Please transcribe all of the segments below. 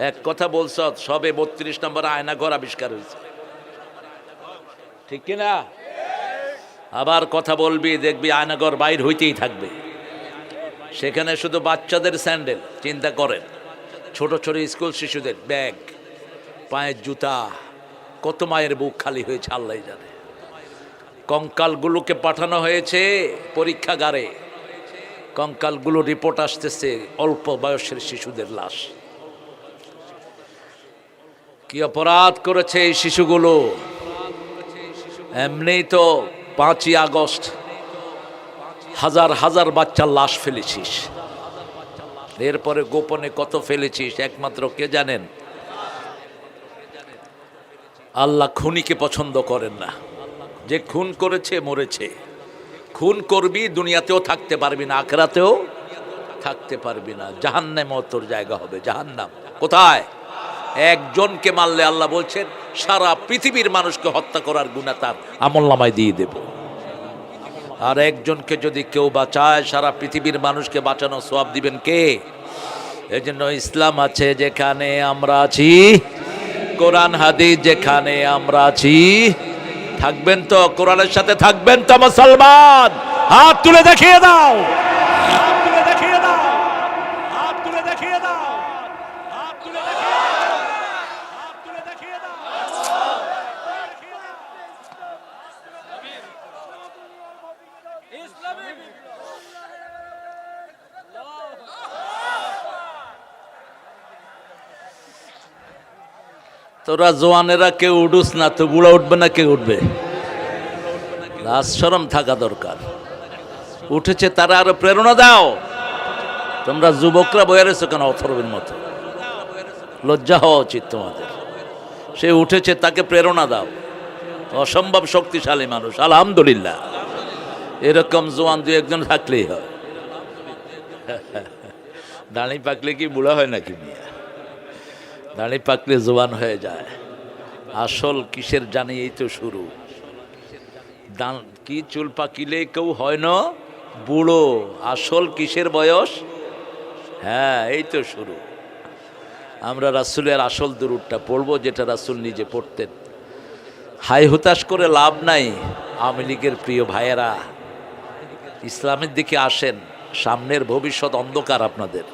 এক কথা বলছ, সবে 32 নম্বর আয়নাঘর আবিষ্কার হয়েছে, ঠিক কিনা? আবার কথা বলবি, দেখবি আয়নাঘর বাইর হইতেই থাকবে। সেখানে শুধু বাচ্চাদের স্যান্ডেল, চিন্তা করেন, ছোট ছোট স্কুল শিশুদের ব্যাগ, পায়ের জুতা, কত মায়ের বুক খালি হয়েছে আল্লাহ জানে। কঙ্কালগুলোকে পাঠানো হয়েছে পরীক্ষাগারে, কঙ্কালগুলো রিপোর্ট আসতেছে অল্প বয়সের শিশুদের লাশ। কি অপরাধ করেছে এই শিশুগুলো! এমনি তো 5ই আগস্ট হাজার হাজার বাচ্চার লাশ ফেলেছিস, এরপরে গোপনে কত ফেলেছিস একমাত্র কে জানেন? আল্লাহ খুনিকে পছন্দ করেন না। যে খুন করেছে মরেছে। খুন করবি, দুনিয়াতেও থাকতে পারবি না, আখিরাতেও থাকতে পারবি না, জাহান্নামে তোর জায়গা হবে, জাহান্নাম। কোথায়? একজনকে মারলে আল্লাহ বলছেন সারা পৃথিবীর মানুষকে হত্যা করার গুনাহ তার আমলনামায় দিয়ে দেব। আর একজনকে যদি কেউ বাঁচায়, সারা পৃথিবীর মানুষকে বাঁচানো সওয়াব দিবেন কে? এজন্য ইসলাম আছে যেখানে আমরা আছি, কোরআন হাদিস যেখানে আমরা আছি, থাকবেন তো? কোরআনের সাথে থাকবেন তো মুসলমান? হাত তুলে দেখিয়ে দাও, হাত তুলে দেখিয়ে দাও, হাত তুলে দেখিয়ে দাও, হাত তুলে দেখিয়ে দাও, হাত তুলে দেখিয়ে দাও। তোরা জওয়ানেরা কেউ উঠুস না তো, বুড়া উঠবে না, কে উঠবে? লাজ শরম থাকা দরকার। উঠেছে তারা আরো প্রেরণা দাও। তোমরা যুবকরা বয়ে রয়েছো কেন অথর্বের মতো? লজ্জা হওয়া উচিত তোমাদের। সে উঠেছে, তাকে প্রেরণা দাও। অসম্ভব শক্তিশালী মানুষ, আলহামদুলিল্লাহ। এরকম জওয়ান দু একজন থাকলেই হয়। দাঁড়ি পাকলে কি বুড়া হয় নাকি মিয়া? দাঁড়ি পাকলে জওয়ান হয়ে যায়। আসল কিসের জানি এই তো শুরু। কি চুল পাকিলে কেউ হয় না বুড়ো, আসল কিসের বয়স? হ্যাঁ, এই তো শুরু। আমরা রাসূলের আসল দুরূদটা পড়বো, যেটা রাসূল নিজে পড়তেন। হাই হুতাশ করে লাভ নাই। আওয়ামী লীগের প্রিয় ভাইয়েরা, ইসলামের দিকে আসেন, সামনের ভবিষ্যৎ অন্ধকার আপনাদের।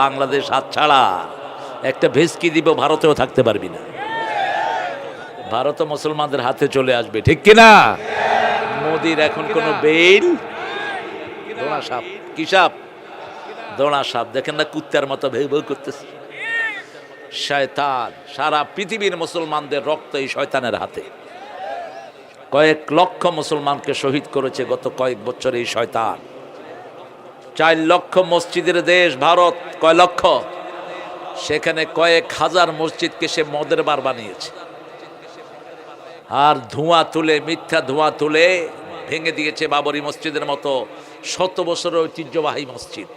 বাংলাদেশ হাতছাড়া, একটা ভেস্কি দিব, ভারতেও থাকতে পারবি না। ভারত মুসলমানদের হাতে চলে আসবে, ঠিক কিনা? মোদির এখন কোনো বেইল, দোড়া সাপ, কি সাপ? দোড়া সাপ। দেখেন না কুত্তার মতো ভেউ ভেউ করতেছে। শয়তান, সারা পৃথিবীর মুসলমানদের রক্ত এই শয়তানের হাতে। কয়েক লক্ষ মুসলমানকে শহীদ করেছে গত কয়েক বছর এই শয়তান। 4 লক্ষ মসজিদের দেশ ভারত, কয় লক্ষ? সেখানে কয়েক হাজার মসজিদকে সে মদের বার বানিয়েছে। আর ধোঁয়া তুলে, মিথ্যা ধোঁয়া তুলে ভেঙে দিয়েছে বাবরি মসজিদের মতো 100 বছরের ঐতিহ্যবাহী মসজিদ।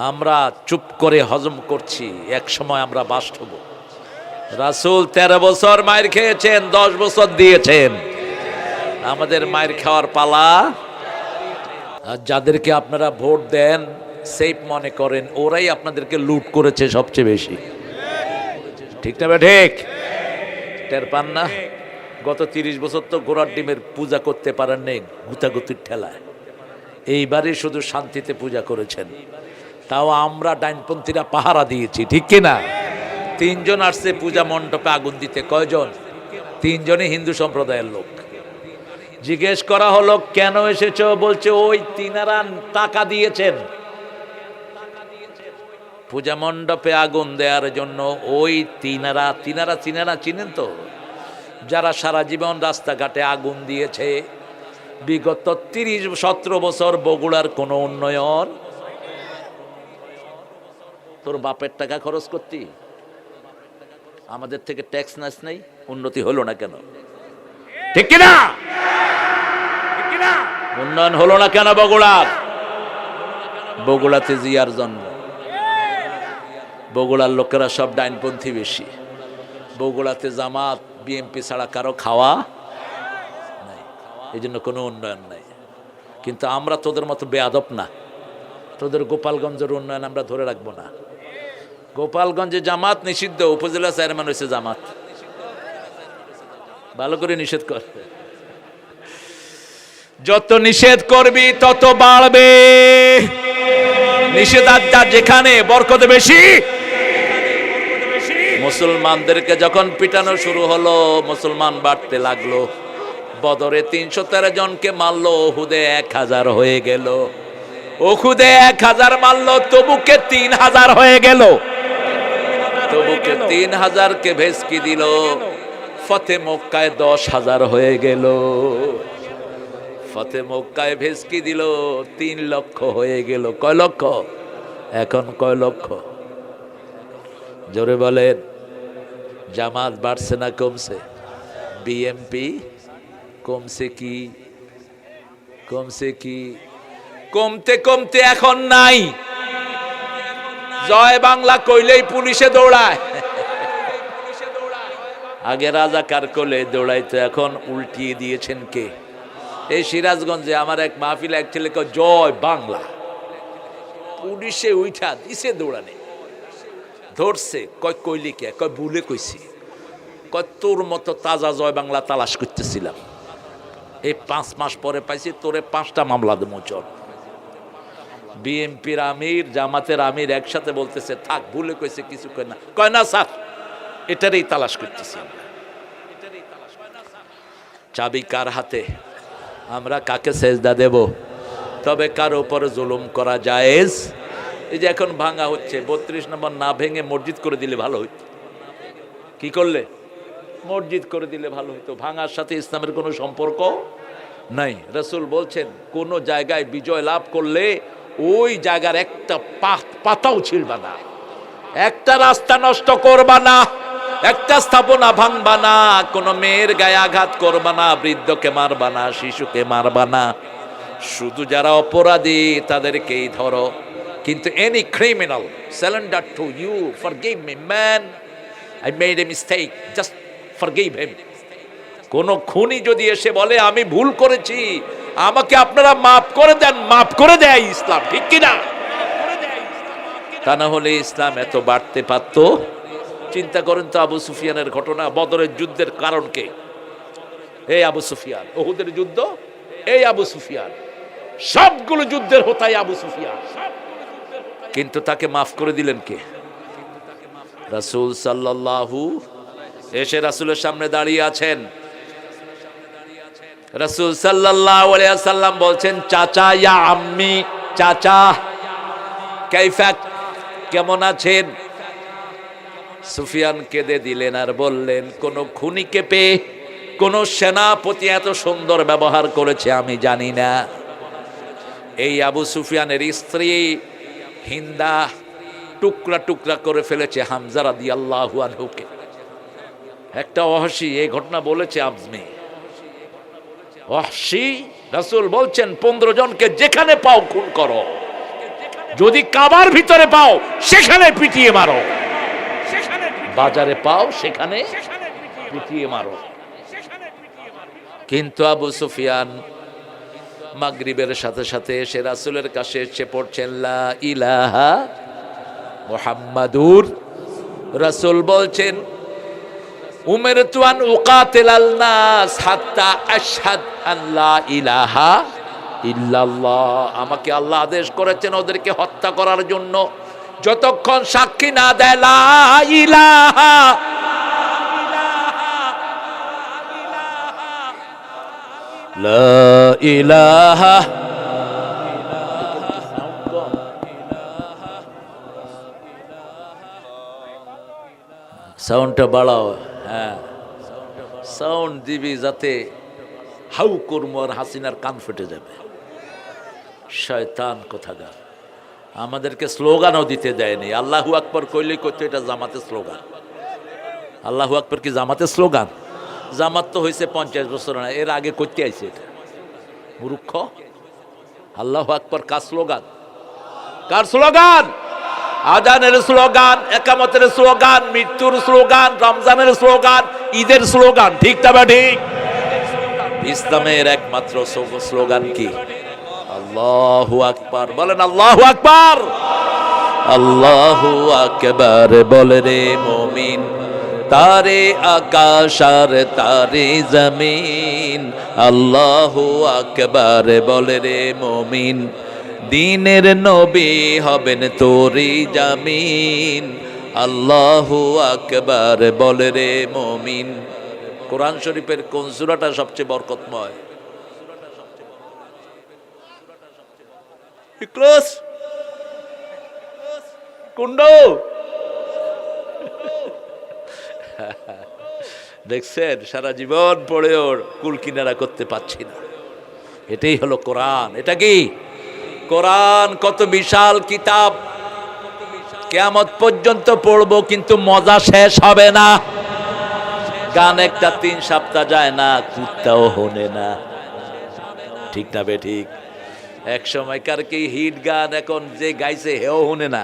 আমরা চুপ করে হজম করছি, এক সময় আমরা বাস্ট হব। রাসূল 13 বছর মায়ের খেয়েছেন, 10 বছর দিয়েছেন। আমাদের মায়ের খাওয়ার পালা। আর যাদেরকে আপনারা ভোট দেন, সেফ মনে করেন, ওরাই আপনাদেরকে লুট করেছে সবচেয়ে বেশি, ঠিক না? ঠিক টের পান না? গত 30 বছর তো ঘোড়ার ডিমের পূজা করতে পারেন নেই, গুতাগুতির ঠেলায়। এইবারই শুধু শান্তিতে পূজা করেছেন, তাও আমরা ডাইনপন্থীরা পাহারা দিয়েছি, ঠিক কিনা? 3 জন আসছে পূজা মণ্ডপে আগুন দিতে। কয়জন? 3 জনই হিন্দু সম্প্রদায়ের লোক। জিজ্ঞেস করা হলো কেন এসেছো? বলছে ওই তিনারা টাকা দিয়েছেন পূজা মণ্ডপে আগুন দেওয়ার জন্য। ওই তিনারা চিনেন তো? যারা সারা জীবন রাস্তাঘাটে আগুন দিয়েছে। বিগত 30-17 বছর বগুড়ার কোনো উন্নয়ন। তোর বাপের টাকা খরচ করতি, আমাদের থেকে ট্যাক্স নাস নেই, উন্নতি হলো না কেন? ঠিক কিনা? উন্নয়ন হলো না কেন বগুড়ার? বগুড়াতে জিয়ার জন্ম। বগুড়ার লোকেরা সব ডাইনপন্থী বেশি। বগুড়াতে জামাত বিএনপি ছাড়া কারো খাওয়া নাই, এই জন্য কোনো উন্নয়ন নাই। কিন্তু আমরা তোদের মতো বেয়াদব না। তোদের গোপালগঞ্জের উন্নয়ন আমরা ধরে রাখবো না। গোপালগঞ্জে জামাত নিষিদ্ধ, উপজেলা চেয়ারম্যান হয়েছে জামাত। ভালো করে নিষেধ কর, যত নিষেধ করবি তত বাড়বে নিষেধাজ্ঞা, যেখানে বরকত বেশি। মুসলমানদেরকে যখন পিটানো শুরু হলো, মুসলমান বাড়তে লাগলো। বদরে 313 জনকে মারলো, ওহুদে 1000 হয়ে গেল। ওহুদে 1000 মারলো, তবুকে 3000 হয়ে গেল। তবুকে 3000কে ভেস্কি দিল। ফতে মক্কায় 10,000 হয়ে গেল। ফতে মক্কায় ভেস্কি দিল, 3 লক্ষ হয়ে গেল। কয় লক্ষ? এখন কয় লক্ষ? জোরে বলেন। জামাত বাড়ছে না কমছে? বিএমপি কমছে কি? কমছে কি? কমতে কমতে এখন নাই। জয় বাংলা কইলেই পুলিশে দৌড়ায়। আগে রাজাকার কোলে দৌড়াইতো, এখন উল্টিয়ে দিয়েছেন কে? এই সিরাজগঞ্জে আমার এক মাহফিল, এক ছেলে কয় জয় বাংলা, পুলিশে উঠা দিছে দৌড়ানে, ধরছে। কয় কইলি কে? কয় ভুলে কইছি। কয় তোর মতো তাজা জয় বাংলা তালাশ করতেছিলাম, এই 5 মাস পরে পাইছি, তোরে 5টা মামলা দেবো চল। বিএনপির আমির, জামাতের আমির একসাথে বলতেছে থাক, ভুলে কইছে, কিছু কয় না। কয় না স্যার, এটারই তালাশ করতেছি আমরা। চাবি কার হাতে? আমরা কাকে সেজদা দেব? তবে কার উপরে জুলুম করা জায়েজ? এই যে এখন ভাঙা হচ্ছে, 32 নম্বর না ভেঙে মসজিদ করে দিলে ভালো হইতো। কি করলে? মসজিদ করে দিলে ভালো হইতো। ভাঙার সাথে ইসলামের কোনো সম্পর্ক নাই। রাসূল বলছেন, কোন জায়গায় বিজয় লাভ করলে ওই জায়গার একটা পাতাও ছিঁড়বা না, একটা রাস্তা নষ্ট করবা না, একটা স্থাপনা ভাঙবা না, কোন মেয়ের গায়ে আঘাত করবা না, বৃদ্ধকে মারবা না, শিশুকে মারবা না। শুধু যারা অপরাধী তাদেরকেই ধরো। কিন্তু any criminal surrender to you, forgive me man, I made a mistake, just forgive him. কোন খুনি যদি এসে বলে আমি ভুল করেছি, আমাকে আপনারা মাফ করে দেন, মাফ করে দেয় ইসলাম, ঠিক কিনা? তা না হলে ইসলাম এত বাড়তে পারত? চিন্তা করেন তো আবু সুফিয়ানের ঘটনা, বদরের যুদ্ধের কারণ কে? এই আবু সুফিয়ান। উহুদের যুদ্ধ, এই আবু সুফিয়ান। সবগুলো যুদ্ধের হোতাই আবু সুফিয়ান। কিন্তু তাকে মাফ করে দিলেন কে? রাসূল সাল্লাল্লাহু। এসে রাসূলের সামনে দাঁড়িয়ে আছেন। রাসূল সাল্লাল্লাহু আলাইহি ওয়াসাল্লাম বলছেন, চাচা, ইয়া আম্মি, চাচা, কাইফা, কেমন আছেন? সুফিয়ান কেঁদে দিলেন আর বললেন, কোন খুনিকে পেয়ে কোন সেনাপতি এত সুন্দর ব্যবহার করেছে আমি জানি না। এই আবু সুফিয়ানের স্ত্রী হিন্দা টুকরা টুকরা করে ফেলেছে হামজা রাদিয়াল্লাহু আনহুকে। একটা ওহশী এই ঘটনা বলেছে আজমি। ওহশী, রাসূল বলছেন 15 জনকে যেখানে পাও খুন করো, যদি কাবার ভিতরে পাও সেখানে পিটিয়ে মারো, বাজারে পাও সেখানে পিটিয়ে মারো। কিন্তু আবু সুফিয়ান মাগরিবের সাথে সাথে এসে রাসূলের কাছে এসে পড়ছেন, লা ইলাহা মুহাম্মাদুর। রাসূল বলছেন, উমিরতু আন উকাতিলাল নাস হাত্তা আশহাদ আন লা ইলাহা ইল্লাল্লাহ। আমাকে আল্লাহ আদেশ করেছেন ওদেরকে হত্যা করার জন্য, যতক্ষণ সাক্ষী না দেয় লা ইলাহা। লা ইলাহা সাউন্ডটা বাড়াও। হ্যাঁ, সাউন্ড দিবি যাতে হাউ করবো আর হাসিনার কান ফেটে যাবে। শয়তান কোথাকার, আমাদেরকে স্লোগানও দিতে দেয়নি। আল্লাহু আকবার কইলেই করতো এটা জামাতের স্লোগান। আল্লাহু আকবার কি জামাতের স্লোগান? জামাত তো হয়েছে 50 বছর না, এর আগে করতে আইছে এটা। মূর্খ। আল্লাহু আকবার কার স্লোগান? কার স্লোগান? আজানের স্লোগান, একামতের স্লোগান, মৃত্যুর স্লোগান, রমজানের স্লোগান, ঈদের স্লোগান, ঠিক তবে ঠিক। ইসলামের একমাত্র স্লোগান কি? আল্লাহু আকবার। বলেন আল্লাহু আকবার। আল্লাহু আকবার বলে রে মুমিন, তারে আকাশ আর তারে জমিন। আল্লাহু আকবার বলে রে মুমিন, দ্বীনের নবী হবেন তোরি জামিন। আল্লাহু আকবার বলে রে মুমিন। কোরআন শরীফের কোন সূরাটা সবচেয়ে বরকতময়? ক্লোজ কুন্ড দেখছেন, সারা জীবন পড়েও কুল কিনারা করতে পারছি না। এটাই হলো কোরআন। এটা কি কোরআন? কত বিশাল কিতাব, কিয়ামত পর্যন্ত পড়বো কিন্তু মজা শেষ হবে না। গান একটা 3 সপ্তাহ যায় না, কুত্তাও হনে না। ঠিক না বে ঠিক? এক সময়কার কি হিট গান এখন যে গাইছে হেও হনে না।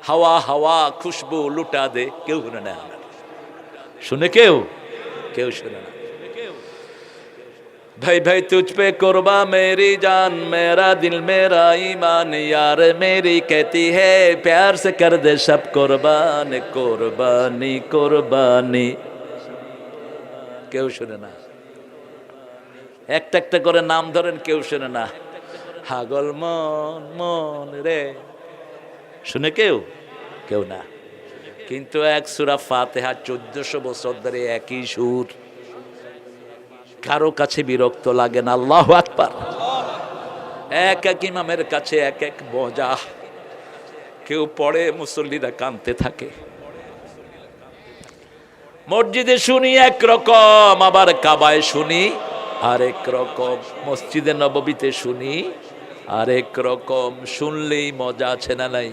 হাওয়া হাওয়া খুশবু লুটা দে, কেউ শুনে না। শুনে কেউ শুনে না। भाई भाई तुझ पे कुर्बा मेरी जान, मेरा दिल मेरा ईमान, यार मेरी कहती है प्यार से कर दे सब कुर्बान। कुर्बानी कुर्बानी কেউ শুনে না। একটা একটা করে নাম ধরেন, কেউ শুনে না। হাগল মন মন রে, শুনে কেউ না। কিন্তু এক সূরা ফাতিহা 1400 বছর ধরে একই সুর, কারো কাছে বিরক্ত লাগে না। আল্লাহু আকবার। এক এক ইমামের কাছে এক এক মজা। কেউ পড়ে, মুসল্লিরা কাঁদতে থাকে। মসজিদে শুনি একরকম, আবার কাবায় শুনি আরেক রকম, মসজিদে নববীতে শুনি আরেক রকম। শুনলেই মজা আছে না নাই?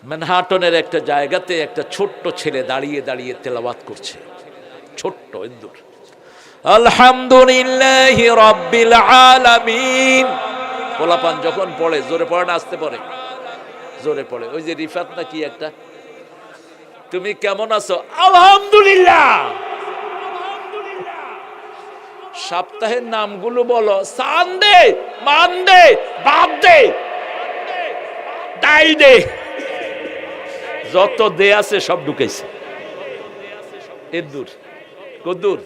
ম্যানহাটনের একটা জায়গাতে একটা ছোট্ট ছেলে দাঁড়িয়ে দাঁড়িয়ে তেলাওয়াত করছে, ছোট্ট ইন্দুর, আলহামদুলিল্লাহি রাব্বিল আলামিন। পোলাপান যখন পড়ে, জোরে পড়ে না আস্তে পড়ে? জোরে পড়ে। ওই যে রিফাত না কি একটা, তুমি কেমন আছো? আলহামদুলিল্লাহ। সপ্তাহের নামগুলো বলো। সানডে, মানডে, বার্থডে, ডাইডে, যত দে আছে সব ঢুকেছে। এদুর কদ্দুর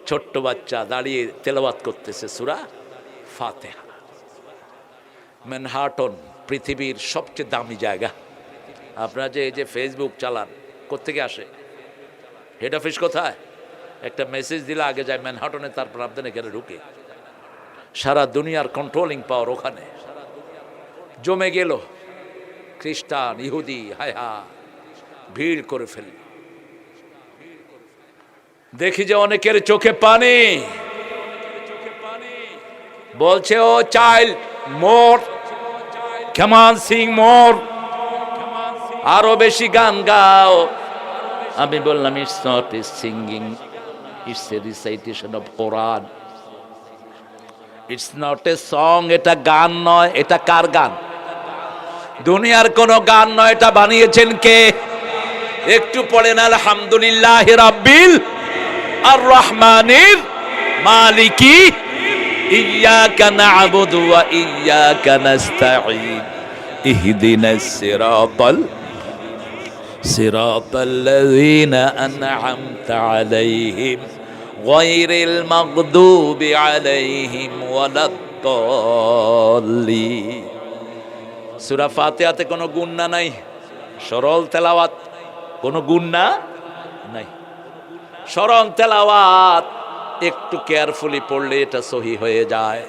ছোট্ট বাচ্চা দাঁড়িয়ে তেলাওয়াত করতেছে সূরা ফাতিহা। ম্যানহাটন পৃথিবীর সবচেয়ে দামি জায়গা। আপনারা যে এই যে ফেসবুক চালান, কোত্থেকে আসে? হেড অফিস কোথায়? একটা মেসেজ দিলে আগে যায় ম্যানহাটনে, তারপর আপনার এখানে ঢুকে। সারা দুনিয়ার কন্ট্রোলিং পাওয়ার ওখানে জমে গেল। খ্রিস্টান, ইহুদি, হায় হা ভিড় করে ফেলল। দেখি যে অনেকের চোখে পানি, বলছে ও চাইল্ড মোর, কেমন সিং মোর, আরো বেশি গান গাও। আমি বললাম it's not a singing, it's a recitation of Quran. It's not a song, এটা গান নয়। এটা কার গান? দুনিয়ার কোন গান নয়। এটা বানিয়েছেন কে? একটু পড়েন, আলহামদুলিল্লাহি রাব্বিল আর রহমানির মালিকি ইয়্যাকা না'বুদু ওয়া ইয়্যাকা নাস্তাঈন ইহদিনাস সিরাতাল্লাযীনা আন'আমতা আলাইহিম গায়রিল মাগদুবি আলাইহিম ওয়ালাদ-দাল্লিন। সূরা ফাতিহাতে কোনো গুন্না নাই, সরল তেলাওয়াত, কোনো গুন্না নাই, সরল তেলাওয়াত। একটু কেয়ারফুলি পড়লে এটা সহি হয়ে যায়,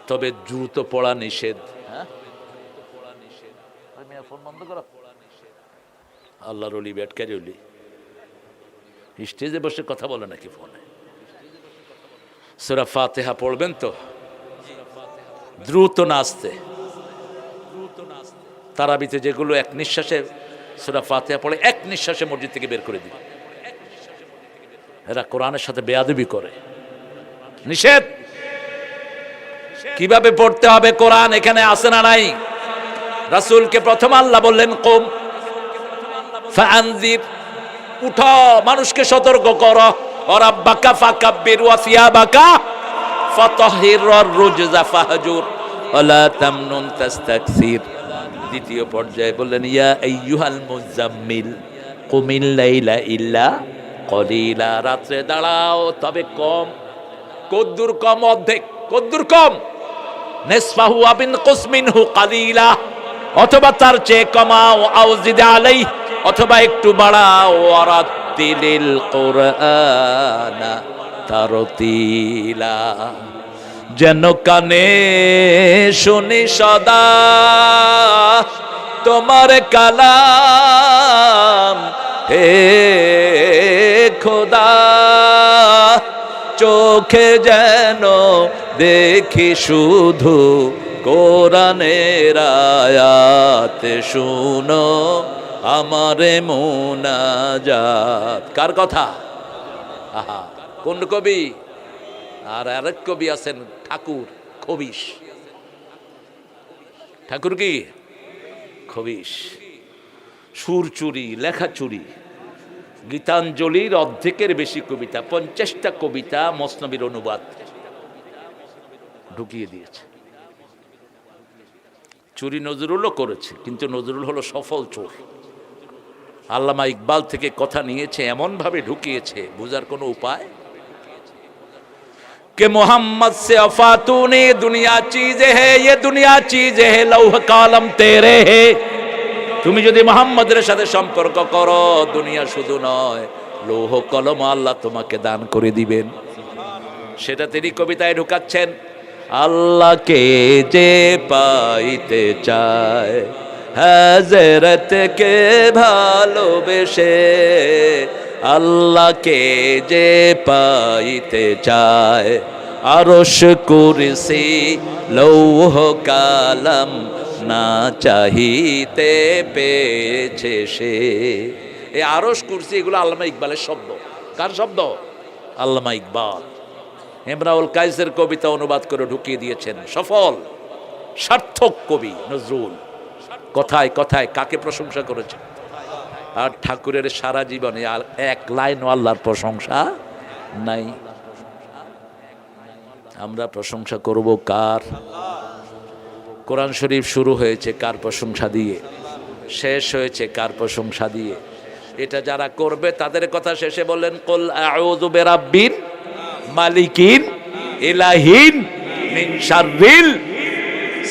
তবে দ্রুত পড়া নিষেধ। ফোন বন্ধ করো। আল্লাহর ওলি বেটকারি ওলি স্টেজে বসে কথা বলে নাকি ফোনে? সূরা ফাতিহা পড়বেন তো দ্রুত না আসতে। তারাবিতে যেগুলো এক নিঃশ্বাসে সূরা ফাতিহা পড়ে, এক নিঃশ্বাসে মসজিদ থেকে বের করে দিবে। এরা কোরআনের সাথে বেয়াদবি করে, নিষেধ। কিভাবে পড়তে হবে কোরআন এখানে আছে না নাই? রাসূলকে প্রথম আল্লাহ বললেন কুম ফাআনজির, উঠো, মানুষকে সতর্ক করো। ওয়া রাব্বাকা ফাকাব্বির ওয়া সিয়াবাকা ফাতাহিরুর রুজজা ফাহজুর ওয়ালা তামনুন তাস্তাকসির। দ্বিতীয় পর্যায়ে বললেন ইয়া আইয়ুহাল মুজাম্মিল কুমিল লাইলা ইল্লা কলিলা, রাত্রে দাঁড়াও তবে কম। কদ্দুর কম? অর্ধেক। কদ্দুর কম? নিসফাহু আও বিনকুস মিনহু কালিলা, অথবা তার চেয়ে কমাও। আও জিদ আলাইহি, অথবা একটু বাড়াও। ওয়ারাতিলিল কুরআনা তারতিলা, যেন কানে শুনি সদা তোমার কালাম হে খোদা। চোখে যেন দেখি শুধু কোরআনের আয়াত, শুনো আমারে মুনাজাত। কার কথা? আহা, কোন কবি? আর আরেক কবি আছেন ঠাকুর, খবিশ। ঠাকুর কি? খবিশ। সুর চুরি, লেখা চুরি। গীতাঞ্জলির অর্ধেকের বেশি কবিতা, 50টা কবিতা মসনবীর অনুবাদ ঢুকিয়ে দিয়েছে। চুরি নজরুলও করেছে, কিন্তু নজরুল হলো সফল চোর। আল্লামা ইকবাল থেকে কথা নিয়েছে, এমন ভাবে ঢুকিয়েছে, বোঝার কোনো উপায় कि मोहम्मद से अफातूने दुनिया चीज़ है, ये दुनिया चीज़ है, लौह कलम तेरे है। তুমি যদি মুহাম্মদের সাথে সম্পর্ক করো, দুনিয়া শুধু নয়, লৌহ কলম আল্লাহ তোমাকে দান করে দিবেন। সেটা তিনি কবিতায় ঢুকাচ্ছেন। আল্লাহকে যে পাইতে চায়, হযরতকে ভালোবেসে, আল্লাহকে যে পাইতে চায়, আরশ কুরসি লৌহ কালাম না চাহিতে পেয়েছে সে। এই আরশ কুরসি এগুলো আল্লামা ইকবালের শব্দ। কার শব্দ? আল্লামা ইকবাল। ইমরাউল কাইসের কবিতা অনুবাদ করে ঢুকিয়ে দিয়েছেন। সফল সার্থক কবি নজরুল। কথায় কথায় কাকে প্রশংসা করেছেন। আর ঠাকুরের সারা জীবনে আর এক লাইনও আল্লাহর প্রশংসা নাই। আমরা প্রশংসা করব কার? কোরআন শরীফ শুরু হয়েছে কার প্রশংসা দিয়ে, শেষ হয়েছে কার প্রশংসা দিয়ে। এটা যারা করবে তাদের কথা শেষে বললেন কুল আউযু বিরাব্বিন মালিকিন ইলাহিন মিন শাররিল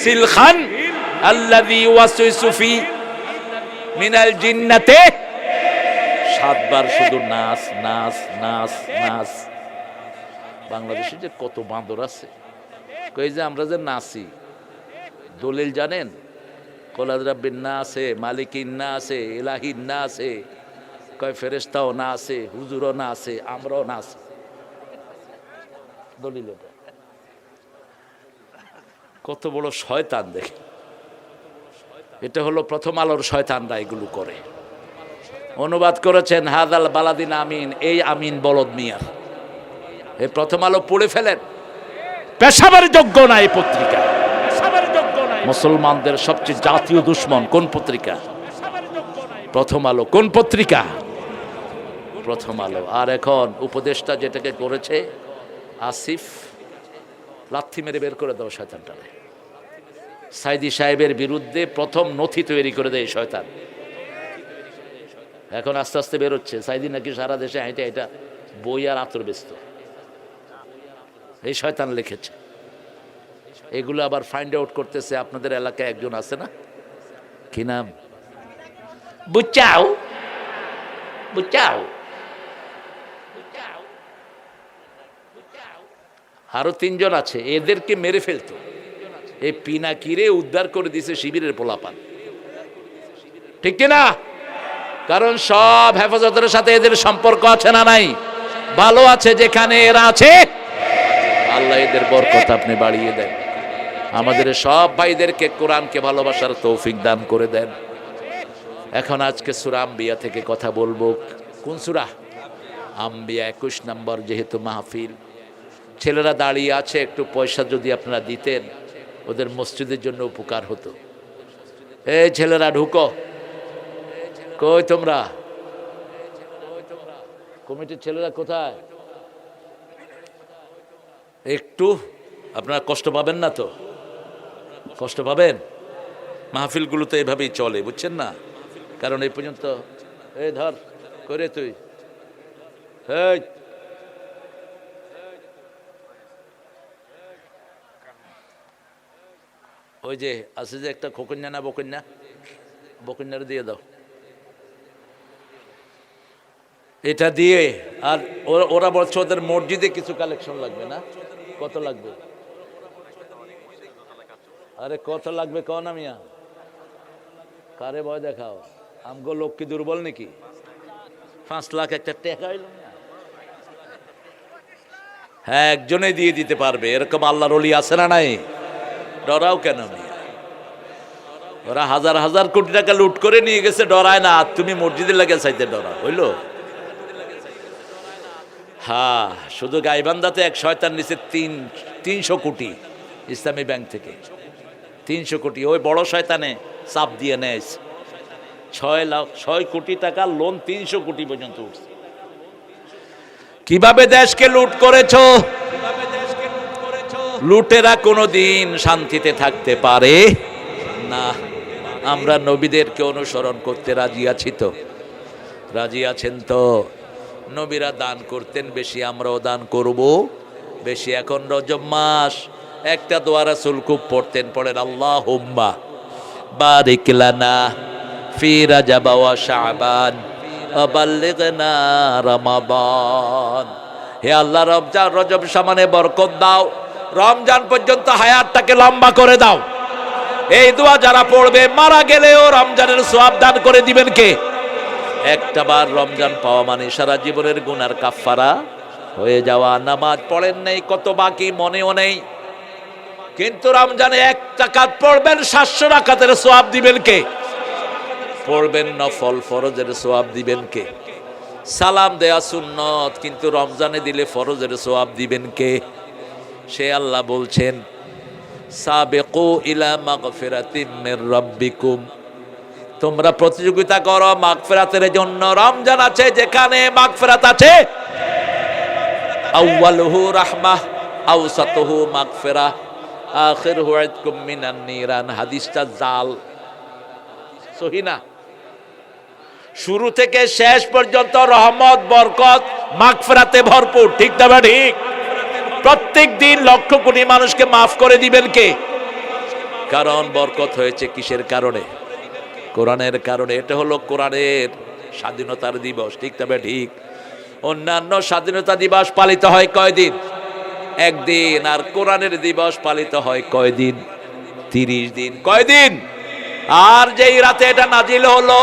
সিলখান আল্লাযী ওয়াসওয়াসু ফি মিনাল জিন্নাতে। 7 বার শুধু নাচ নাচ নাচ নাচ। বাংলাদেশে যে কত বাঁদর আছে, কই যে আমরা যে নাচি, দলিল জানেন? কোলাদ রাব্বিন না আছে, মালিকিন না আছে, ইলাহিন না আছে, কয় ফেরেশতাও না আছে, হুজুরও না আছে, আমরাও না আছি। দলিল এটা। কত বড় শয়তান দেখে। এটা হলো প্রথম আলোর শয়তানরা এগুলো করে। অনুবাদ করেছেন হাদাল বালাদিন আমিন, এই আমিন বলদ মিয়া। এই প্রথম আলো পড়ে ফেলেন। পেশাবার যোগ্য না এই পত্রিকা। মুসলমানদের সবচেয়ে জাতীয় দুশ্মন কোন পত্রিকা? প্রথম আলো। কোন পত্রিকা? প্রথম আলো। আর এখন উপদেষ্টা যেটাকে করেছে আসিফ, লাথি মেরে বের করে দাও শয়তানটারে। সাইদি সাহেবের বিরুদ্ধে প্রথম নথি তৈরি করে দেয় শয়তান। এখন আস্তে আস্তে বেরোচ্ছে সাইদি নাকি সারা দেশে হাইটা এটা বই আর আতর ব্যস্ত। এই শয়তান লিখেছে। এগুলো আবার ফাইন্ড আউট করতেছে। আপনাদের এলাকায় একজন আছে না, কি নাম? বুচাও বুচাও। আরো 3 জন আছে, এদেরকে মেরে ফেলতো। এই পিনাকিরে উদ্ধার করে দিয়েছে শিবিরের পোলাপান। ঠিক কিনা? কারণ সব হেফাজতের সাথে এদের সম্পর্ক আছে না নাই? ভালো আছে যেখানে এরা আছে, আল্লাহ এদের বরকত আপনি বাড়িয়ে দেন। আমাদের সব ভাইদেরকে কোরআনকে ভালোবাসার তৌফিক দান করে দেন। এখন আজকে সূরা আম্বিয়া থেকে কথা বলবো। কোন সূরা? আম্বিয়া 21 নম্বর। যেহেতু মাহফিল, ছেলেরা দাঁড়িয়ে আছে, একটু পয়সা যদি আপনারা দিতেন ওদের মসজিদের জন্য উপকার হতো। এই ছেলেরা ঢুকো। কই তোমরা? কমিটির ছেলেরা কোথায়? একটু আপনারা কষ্ট পাবেন না তো? কষ্ট পাবেন? মাহফিলগুলো তো এভাবেই চলে, বুঝছেন না? কারণ এই পর্যন্ত এই ধর করে তুই এই ওই যে আছে যে একটা খোকন্যা না বকন্যা, বকন্যারে দিয়ে দাও এটা দিয়ে। আর ওরা বলছে ওদের মসজিদে কিছু কালেকশন লাগবে না? কত লাগবে? আরে কত লাগবে কন মিয়া, কারে ভয় দেখাও? আমগো লোক কি দুর্বল নাকি? 5 লাখ একটা টাকা হইল না? হ্যাঁ, একজনে দিয়ে দিতে পারবে, এরকম আল্লাহর ওলি আছে না নাই? ডরাও কেন মিয়া? ওরা হাজার হাজার কোটি টাকা লুট করে নিয়ে গেছে, ডরায় না। আর তুমি মসজিদে লাগে চাইতে ডরা হইলো? হ্যাঁ, শুধু গাইবান্ধাতে এক শয়তান নিচে 300 কোটি ইসলামী ব্যাংক থেকে, 300 কোটি। ওই বড় শয়তানে চাপ দিয়ে নেয় 6 কোটি টাকা লোন, 300 কোটি পর্যন্ত উঠছে। কিভাবে দেশকে লুট করেছো? লুটেরা কোনোদিন শান্তিতে থাকতে পারে না। আমরা নবীদেরকে অনুসরণ করতে রাজি আছি তো? রাজি আছেন তো? নবীরা দান করতেন বেশি, আমরাও দান করব বেশি। এখন রজব মাস, একটা দোয়া রাসূল খুব পড়তেন, পড়েন আল্লাহুম্মা বারিক লানা ফি রাজাব ওয়া শাবান ওয়া বাল্লিগনা রমাদান। হে আল্লাহ, রজব শাবানে বরকত দাও, রমজান পর্যন্ত হায়াতটাকে লম্বা করে দাও। এই দোয়া যারা পড়বে মারা গেলেও রমজানের সওয়াব দান করে দিবেন কে? একটা বার রমজান পাওয়া মানে সারা জীবনের গুনার কাফফারা হয়ে যাওয়া। নামাজ পড়েন নাই, কত বাকি মনেও নেই, কিন্তু রমজানে 1 রাকাত পড়বেন, 700 রাকাতের সওয়াব দিবেন কে? পড়বেন নফল, ফরজের সওয়াব দিবেন কে? সালাম দেয়া সুন্নত, কিন্তু রমজানে দিলে ফরজের সওয়াব দিবেন কে? সে আল্লাহ বলছেন সাবিকু ইলা মাগফিরাতিম মির রাব্বিকুম, তোমরা প্রতিযোগিতা করো মাগফিরাতের জন্য। রমজান আছে যেখানে মাগফিরাত আছে, আউয়ালুহু রাহমাহ আওসাতুহু মাগফিরাহ আখিরুহু ইতকুম মিনান নিরান। হাদিসটা জাল, সহিহ না? শুরু থেকে শেষ পর্যন্ত রহমত, বরকত, মাগফিরাতে ভরপুর, ঠিক না? ঠিক। প্রত্যেক দিন লক্ষ কোটি মানুষকে মাফ করে দিবেন কে? কারণ বরকত হয়েছে কিসের কারণে? কোরআনের কারণে। এটা হলো কোরআনের স্বাধীনতার দিবস, ঠিক তবে ঠিক। অন্যান্য স্বাধীনতা দিবস পালিত হয় কয়দিন? একদিন। আর কোরআনের দিবস পালিত হয় কয়দিন? 30 দিন। কয়দিন? আর যেই রাতে এটা নাজিল হলো,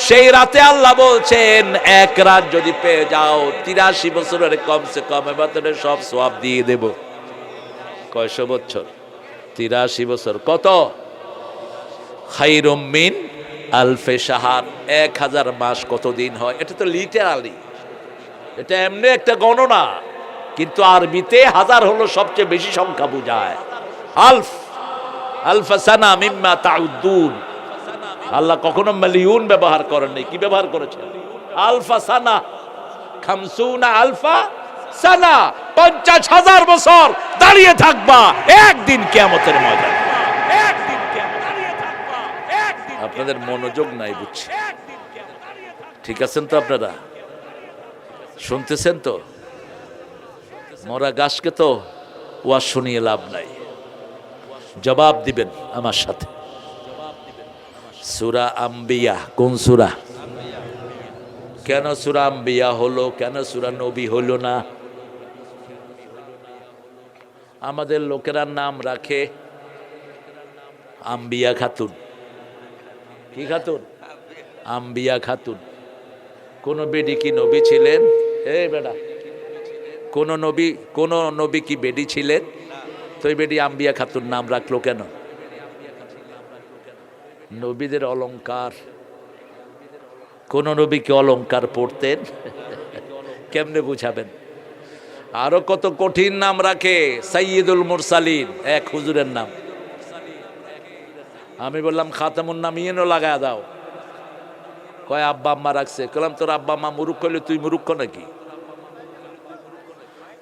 সেই রাতে আল্লাহ বলছেন এক রাত যদি পেয়ে যাও 83 বছরের কমসে কম এবারে সব সওয়াব দিয়ে দেব। কয়শো বছর? 83 বছর। কত? খায়রুম মিন আলফে শাহর, 1000 মাস কতদিন হয়? এটা তো লিটারালি, এটা এমনি একটা গণনা, কিন্তু আরবিতে হাজার হলো সবচেয়ে বেশি সংখ্যা বোঝায়। আলফ, আলফা সানা মিম্মা তাউদ্দুন। আল্লাহ কখনো মিলিয়ন ব্যবহার করেননি, কি ব্যবহার করেছেন? আলফা সানা, 50 আলফা সানা, 50,000 বছর দাঁড়িয়ে থাকবা একদিন কিয়ামতের ময়দানে। আপনাদের মনোযোগ নাই বুঝছি, ঠিক আছেন তো? আপনারা শুনতেছেন তো? মরা গাছকে তো ওয়াজ শুনিয়ে লাভ নাই, জবাব দিবেন আমার সাথে। সূরা আম্বিয়া কোন সূরা? কেন সূরা আম্বিয়া হলো, কেন সূরা নবী হলো না? আমাদের লোকেরা নাম রাখে আম্বিয়া খাতুন। কি খাতুন? আম্বিয়া খাতুন। কোন বেডি কি নবী ছিলেন? এই বেটা, কোন নবী কি বেডি ছিলেন? তো এই বেডি আম্বিয়া খাতুন নাম রাখলো কেন? নবীদের অলংকার। কোন নবী কি অলংকার পড়তেন? কেমনে বুঝাবেন? আরো কত কঠিন নাম রাখে। সাইয়্যিদুল মুরসালিন এক হুজুরের নাম। আমি বললাম খাতামুন নামিয়েনও লাগায় দাও। কয় আব্বা আম্মা রাখছে। কলাম তোর আব্বা আম্মা মুরুক্ষ হইলে তুই মুরুক্ষ নাকি?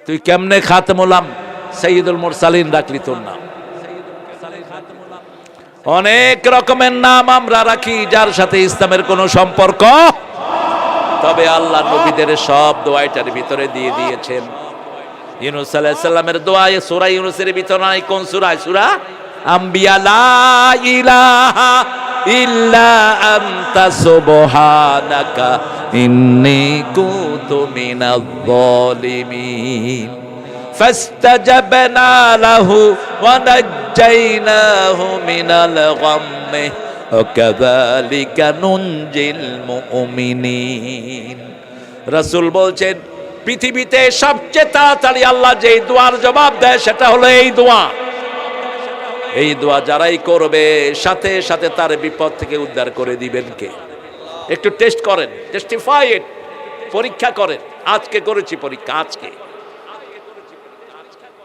তুই কেমনে খাতেমুল সাইয়্যিদুল মুরসালিন রাখলি তোর নাম? অনেক রকমের নাম আমরা রাখি যার সাথে ইসলামের কোনো সম্পর্ক, তবে আল্লাহ নবীদের সব দোয়াইটার ভিতরে দিয়ে দিয়েছেন। ইউনূস আলাইহিস সালামের দোয়া সূরা ইউনূসের ভিতরে নাই? কোন সূরা? সূরা আম্বিয়া। লা ইলাহা ইল্লা আনতা সুবহানাকা ইন্নী কুনতু মিনাজ যালিমিন ফাস্তাজাবনা লাহু ওয়া নাজ্জাইনাহু মিনাল গাম্মি ওয়া কাযালিকা নুনজিল মুমিনিন। রাসূল বলছেন পৃথিবীতে সবচেয়ে তাড়াতাড়ি আল্লাহ যে দোয়ার জবাব দেয় সেটা হলো এই দোয়া। এই দোয়া যারাই করবে সাথে সাথে তার বিপদ থেকে উদ্ধার করে দিবেন কে? একটু টেস্ট করেন, টেস্টিফাই ইট, পরীক্ষা করেন। আজকে করেছি পরীক্ষা। আজকে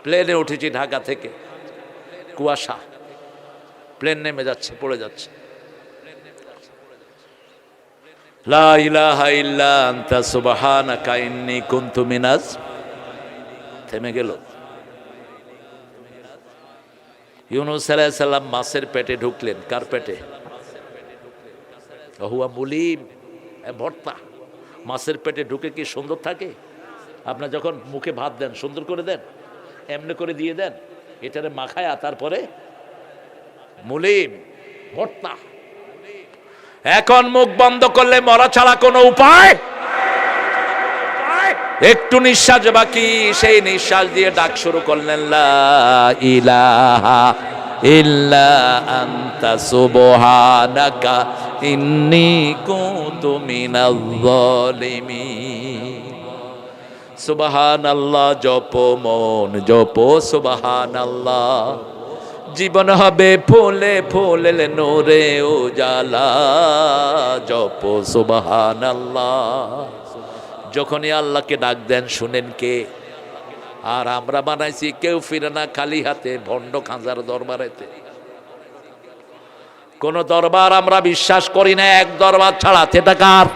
প্লেনে উঠেছি ঢাকা থেকে, কুয়াশা, প্লেন নেমে যাচ্ছে, পড়ে যাচ্ছে। লা ইলাহা ইল্লা আনতা সুবহানাকা ইন্নী কুনতু মিনাজ, থেমে গেল। ইউনূস আলাইহিস সালাম মাছের পেটে ঢুকলেন। কার পেটে? হুয়া মুলিম, ভর্তা। মাছের পেটে ঢুকে কি সুন্দর থাকে? আপনার যখন মুখে ভাত দেন সুন্দর করে দেন, এমনি করে দিয়ে দেন, এটারে মাখায়া তারপরে মুলিম, ভর্তা। এখন মুখ বন্ধ করলে মরা ছাড়া কোনো উপায়? একটু নিঃশ্বাস বাকি, সেই নিঃশ্বাস দিয়ে ডাক শুরু করলেন, লা ইলাহা ইল্লা আনতা সুবহানাকা ইন্নী কুনতু মিনাজ যালিমিন। সুবহানাল্লাহ জপো মন জপো সুবহানাল্লাহ, জীবন হবে ফুলে ফুলে নূরে উজালা, জপো সুবহানাল্লাহ। যখনই আল্লাহকে ডাক দেন শুনেন কে? আর আমরা বানাইছি কেউ ফিরে না খালি হাতে, ভণ্ড খাঁজার দরবারেতে। কোন দরবার আমরা বিশ্বাস করি না এক দরবার ছাড়া। সেটা কার?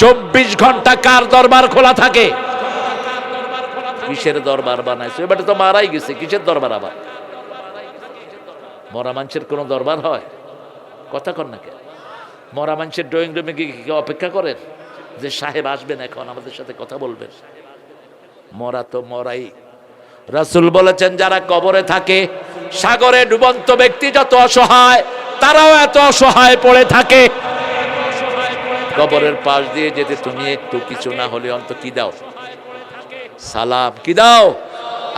24 ঘন্টা কার দরবার খোলা থাকে? কিসের দরবার বানাইছে? এবারে তো মারাই গেছে, কিসের দরবার আবার? মরা মানুষের কোনো দরবার হয়? কথা কর না কেন? মরা মানুষের ড্রয়িং রুমে গিয়ে অপেক্ষা করেন যে সাহেব আসবেন, এখন আমাদের সাথে কথা বলবেন? মরা তো মরাই। রাসূল বলেছেন যারা কবরে থাকে, সাগরে ডুবন্ত ব্যক্তি যত অসহায়, তারাও এত অসহায় পড়ে থাকে। কবরের পাশ দিয়ে যেতে তুমি একটু কিছু না হলে অন্তত কি দাও? সালাম। কি দাও?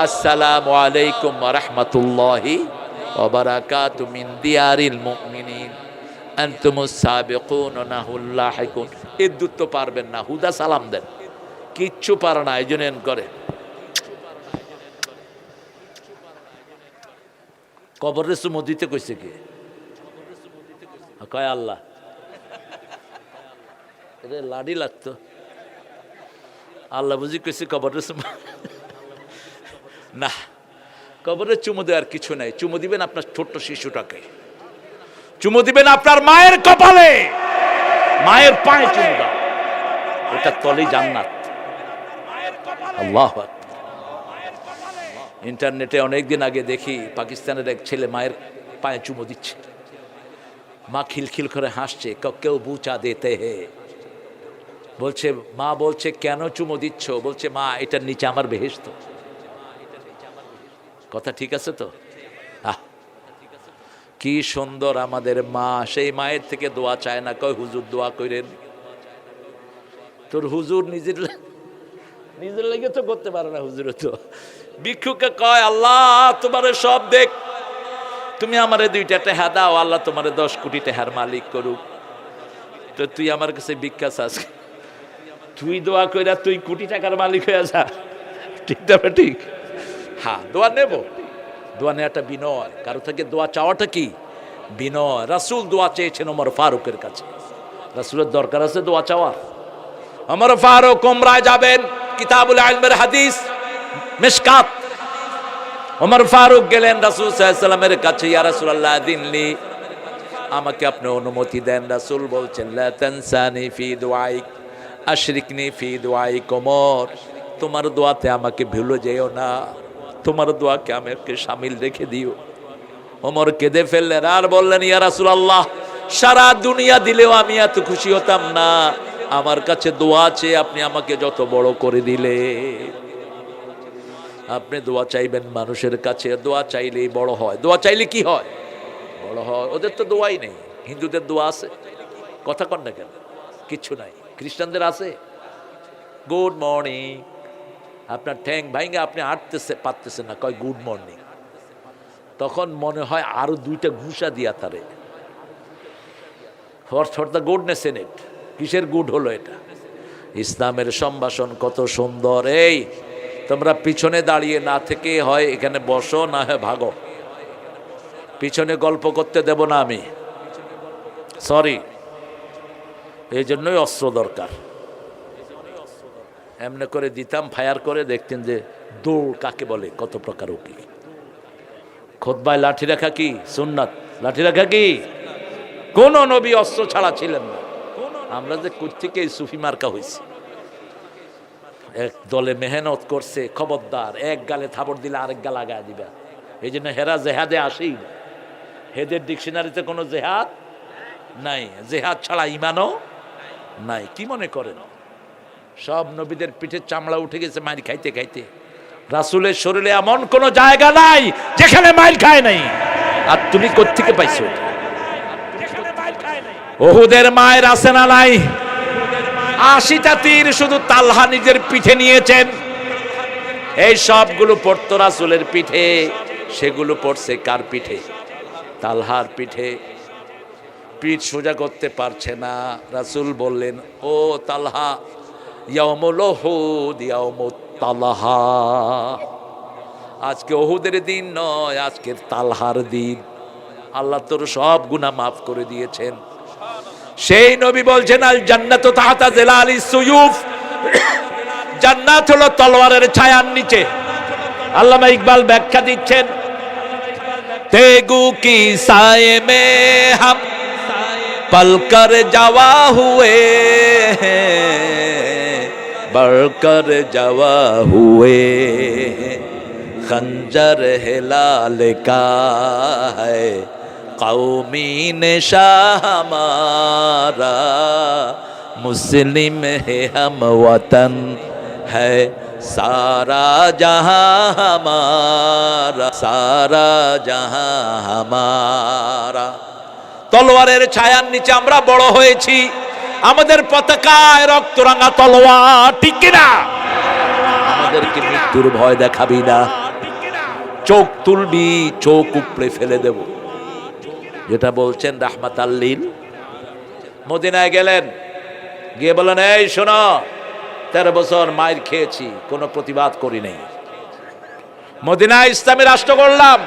আসসালামু আলাইকুম ওয়া রাহমাতুল্লাহি ওয়া বারাকাতুহু মিন দিয়ারিল মুমিনিন আনতুমুস সাবিকুন ওয়া নাহুল লাহিকুন। এর দূর তো পারবেন না, হুদা সালাম দেন, কিচ্ছু পারে না, এই জন্য করে। কবরের চুমো দিতে কইছে কি? কয় আল্লাহ। লাডি লাগতো, আল্লাহ বুঝি কইছে কবরের চুমো না। কবরের চুমো দেওয়ার কিছু নাই। চুমো দিবেন আপনার ছোট্ট শিশুটাকে, চুমো দিবেন আপনার মায়ের কপালে, মায়ের পায়ে চুমো দাও, ওটা তলেই জান্নাত। আল্লাহু আকবার। ইন্টারনেটে অনেকদিন আগে দেখি পাকিস্তানের এক ছেলে মায়ের পায়ে চুমো দিচ্ছে, মা খিলখিল করে হাসছে, কেউ বুচা দিতে হে। বলছে মা, বলছে কেন চুমো দিচ্ছ? বলছে মা, এটার নিচে আমার বেহেশত। কথা ঠিক আছে তো? কি সুন্দর আমাদের মা, সেই মায়ের থেকে দোয়া চায় না, কয় হুজুর দোয়া করেন। তোর হুজুর নিজের লেগে তো করতে পারে না। হুজুর তো ভিক্ষুকে কয় আল্লাহ তোমার সব দেখ, তুমি আমারে 2টা টেহা দাও, আল্লাহ তোমারে 10 কোটি টেহার মালিক করুক। তো তুই আমার কাছে ভিক্ষা চাস, তুই দোয়া কইরা তুই কোটি টাকার মালিক হয়ে যা। ঠিক তবে ঠিক। হ্যাঁ, দোয়া নেব, দোয়া নেওয়াটা বিনয়। কারো থেকে দোয়া চাওয়াটা কি? বিনয়। রাসূল দোয়া চেয়েছেন ওমর ফারুকের কাছে। রাসূলের দরকার আছে দোয়া চাওয়ার। ওমর ফারুক উমরায় যাবেন, কিতাবুল ইলমের হাদিস মিশকাত। ওমর ফারুক গেলেন রাসূল সাল্লাল্লাহু আলাইহি ওয়াসাল্লামের কাছে, ইয়া রাসূলুল্লাহ দিনলি, আমাকে আপনি অনুমতি দেন। রাসূল বলছেন লা তানসানি ফি দুআইক আশরিকনি ফি দুআইক ওমর, তোমার দোয়াতে আমাকে ভুলে যেও না, তোমার দোয়াকে আমাকে শামিল রেখে দিও। ওমর কেঁদে ফেললেন আর বললেন, ইয়া রাসূলুল্লাহ, সারা দুনিয়া দিলেও আমি এত খুশি হতাম না, আমার কাছে দোয়া চেয়ে আপনি আমাকে যত বড় করে দিলে। আপনি দোয়া চাইবেন মানুষের কাছে, দোয়া চাইলেই বড় হয়। দোয়া চাইলে কি হয়? বড় হয়। ওদের তো দোয়াই নেই। হিন্দুদের দোয়া আছে? কথা কন না কেন? কিচ্ছু নাই। খ্রিস্টানদের আছে? Good morning. আপনার ঠ্যাং ভাঙে আপনি হাঁটতেছে পারতেছেন না, কয় গুড মর্নিং। তখন মনে হয় আরো দুইটা ঘুষা দিয়া তারে। For the goodness in it. কিসের গুড হলো এটা? ইসলামের সম্ভাষণ কত সুন্দর। এই তোমরা পিছনে দাঁড়িয়ে না থেকে হয় এখানে বসো, না হয় ভাগো। পিছনে গল্প করতে দেব না আমি, সরি। এই জন্যই অস্ত্র দরকার। এমনি করে দিতাম, ফায়ার করে দেখতেন যে দৌড় কাকে বলে, কত প্রকার কি। খুতবায় লাঠি রাখা কি সুন্নাত? লাঠি রাখা কি? কোন নবী অস্ত্র ছাড়া ছিলেন না। আমরা যে থেকে এই সুফি মার্কা হয়েছি। এক দলে মেহনত করছে, খবরদার এক গালে থাবড় দিলে আরেক গা লাগায় দিবা। এই জন্য হেরা জেহাদে আসেই না। হেদের ডিকশনারিতে কোনো জেহাদ নাই। জেহাদ ছাড়া ইমানও নাই। কি মনে করেন সব নবীদের পিঠে চামড়া উঠে গেছে মাইর খাইতে খাইতে? রাসূলের শরীরে এমন কোন জায়গা নাই যেখানে মাইর খায় নাই। আর তুমি কোত্থেকে পাইছো? ওহুদের মায়ের আছে না নাই? 80টা তীর শুধু তালহা নিজের পিঠে নিয়েছেন। এই সবগুলো পড়তো রাসূলের পিঠে, সেগুলো পড়ছে কার পিঠে? তালহার পিঠে। পিঠ সোজা করতে পারছে না। রাসূল বললেন, ও তালহা, ইয়াউমুল উহুদ ইয়াউমুত তালহা, আজকে ওহুদের দিন নয়, আজকের তালহার দিন। আল্লাহ তোর সব গুনাহ মাফ করে দিয়েছেন। সেই নবী বলছেন, আল জান্নাতু তাহতা জিলালিস সুয়ুফ, জান্নাত হলো তলোয়ারের ছায়ার নিচে। আল্লামা ইকবাল ব্যাখ্যা দিচ্ছেন, তেগু কি সায়ে মে হাম পলকর যাওয়া হুয়ে, बढ़कर जवा हुए, खंजर हिलाल का है कौमी निशा हमारा, मुस्लिम है हम वतन है सारा जहां हमारा, सारा जहां हमारा। তলোয়ারের ছায়ার নিচে আমরা বড় হয়েছি। আমাদের পতাকায় রক্তরাঙা তলোয়ার, ঠিক কিনা? আমাদেরকে মৃত্যুর ভয় দেখাবি না। চোখ তুলবি, চোখ উপড়ে ফেলে দেব, যেটা বলছেন রাহমাতাল লিল। মদিনায় গেলেন, গিয়ে বলেন, এই শোনো, 13 বছর মাইর খেয়েছি, কোনো প্রতিবাদ করি নাই। মদিনায় ইসলামী রাষ্ট্র করলাম,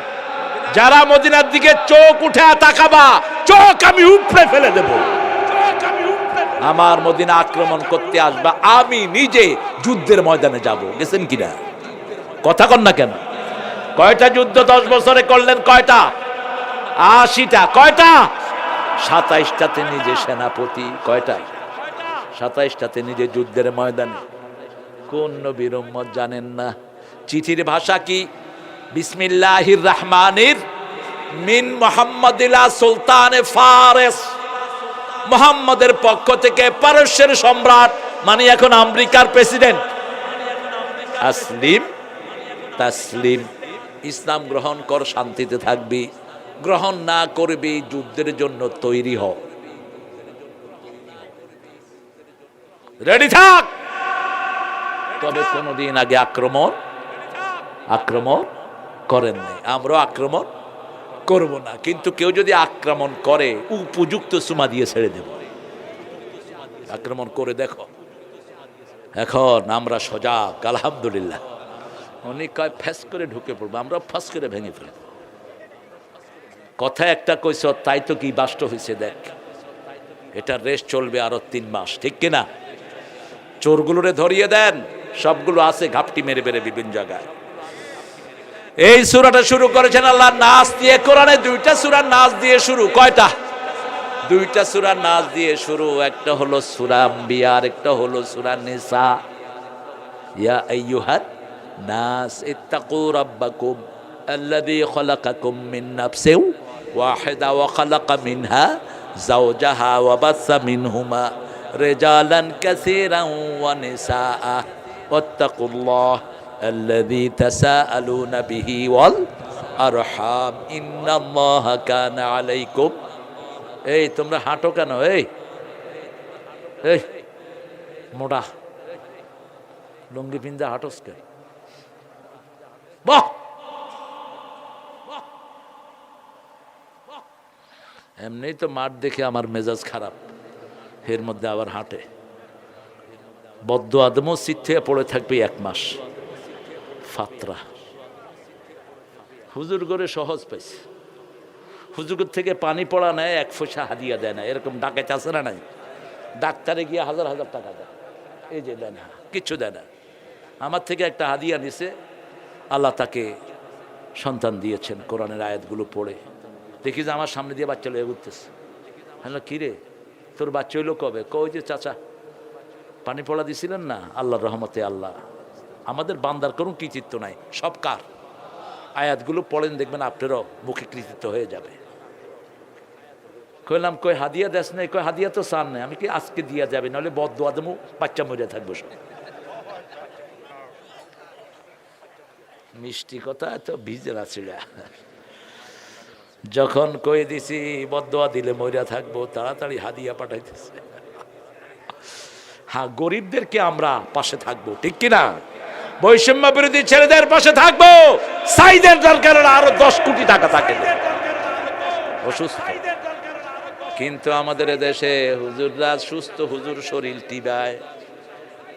যারা মদিনার দিকে চোখ উঠে তাকাবা, চোখ আমি উপড়ে ফেলে দেব। আমার মদিনা আক্রমণ করতে আসবা, আমি নিজে যুদ্ধের ময়দানে যাব। গেছেন কিনা? কথা কন না কেন? কয়টা যুদ্ধ 10 বছরে করলেন? কয়টা? 80টা। কয়টা? 27টাতে নিজে সেনাপতি। কয়টা? 27টাতে নিজে যুদ্ধের ময়দানে। কোন নবীর উম্মত জানেন না? চিঠির ভাষা কি? বিসমিল্লাহির রহমানির মিন মুহাম্মাদিলা সুলতানে ফারেস, মুহাম্মাদের পক্ষ থেকে পারস্যের সম্রাট, মানে এখন আমেরিকার প্রেসিডেন্ট। আসলিম তাসলিম, ইসলাম গ্রহণ কর, শান্তিতে থাকবি। গ্রহণ না করবি, যুদ্ধের জন্য তৈরি হ। রেডি থাক। তবে কোনদিন আগে আক্রমণ করেন নাই। আমরা আক্রমণ করব না, কিন্তু কেউ যদি আক্রমণ করে উপযুক্ত সুমা দিয়ে ছেড়ে দেব। আক্রমণ করে দেখো। এখন আমরা সজাগ, আলহামদুলিল্লাহ। অনেক কয় ফ্যাস করে ঢুকে পড়বো, আমরা ফাঁস করে ভেঙে ফেলব। কথা একটা কইছ, তাই তো কি বাস্তব হয়েছে দেখ। এটা রেস চলবে আরো 3 মাস, ঠিক কিনা? চোরগুলোরে ধরিয়ে দেন, সবগুলো আছে ঘাপটি মেরে মেরে বিভিন্ন জায়গায়। এই সূরাটা শুরু করেছেন আল্লাহ নাস দিয়ে। কোরআনে 2টা সূরা নাস দিয়ে শুরু। কয়টা? 2টা সূরা নাস দিয়ে শুরু। একটা হলো সূরা আম্বিয়া, আর একটা হলো সূরা নিসা। ইয়া আইয়ুহান নাস ইত্তাকু রাব্বাকুম আল্লাযী খালাকাকুম মিন নাফসিন ওয়াহিদা ওয়া খালাকা মিনহা যাওজাহা ওয়া বাসসা মিনহুমা রিজালান কাসীরান ওয়া নিসাআ ওয়াত্তাকুল্লাহ আল্লাযী তাসাআলুনা বিহি ওয়াল আরহাম ইন্নাল্লাহা কানা আলাইকুম। এই তোমরা হাঁটো কেন? এই এই মোটা লুঙ্গি পিন্দা হাঁটোস কেন? বাহ, এমনি তো মাঠ দেখে আমার মেজাজ খারাপ, এর মধ্যে আবার হাঁটে। বদ্ধ আদমও চিত্তে পড়ে থাকবে 1 মাস। ফাতরা হুজুর করে সহজ পাইছে, হুজুর থেকে পানি পড়া নেয়, 1 পয়সা হাদিয়া দেয় না। এরকম ডাকাইতে আছে না নাই? ডাক্তারে গিয়ে হাজার হাজার টাকা দেয়, এই যে দেয় না, কিচ্ছু দেয় না। আমার থেকে একটা হাদিয়া নিছে, আল্লাহ তাকে সন্তান দিয়েছেন কোরআনের আয়াতগুলো পড়ে। দেখি যে আমার সামনে দিয়ে বাচ্চা লয়ে ঘুরতেছে। হ্যালো, কিরে তোর বাচ্চা হইলো কবে? কই যে চাচা পানি পড়া দিছিলেন না, আল্লাহর রহমতে আল্লাহ। আমাদের বান্দার কোনো কৃতিত্ব নাই, সব কার। আয়াতগুলো পড়েন, দেখবেন আপনারও মুখে কৃতিত্ব হয়ে যাবে। কইলাম কই হাদিয়া দেশ নেই? কই হাদিয়া তো চান নাই। আমি কি আজকে দিয়া যাবে, নাহলে বদদোয়া দেবো, বাচ্চা মরে থাকবো সব। মিষ্টি কথা তো ভিজে আছিল। যখন কই দিছি বদদোয়া দিলে মরিয়া থাকবো, তাড়াতাড়ি হাদিয়া পাঠাইতেছে। হ্যাঁ, গরিবদেরকে আমরা পাশে থাকবো, ঠিক কিনা? বৈষম্য বিরোধী ছেলেদের পাশে থাকবো। সাইদের দরকার আরো 10 কোটি টাকা থাকে, অসুস্থ। কিন্তু আমাদের দেশে হুজুররা সুস্থ, হুজুর শরীর টিবায়,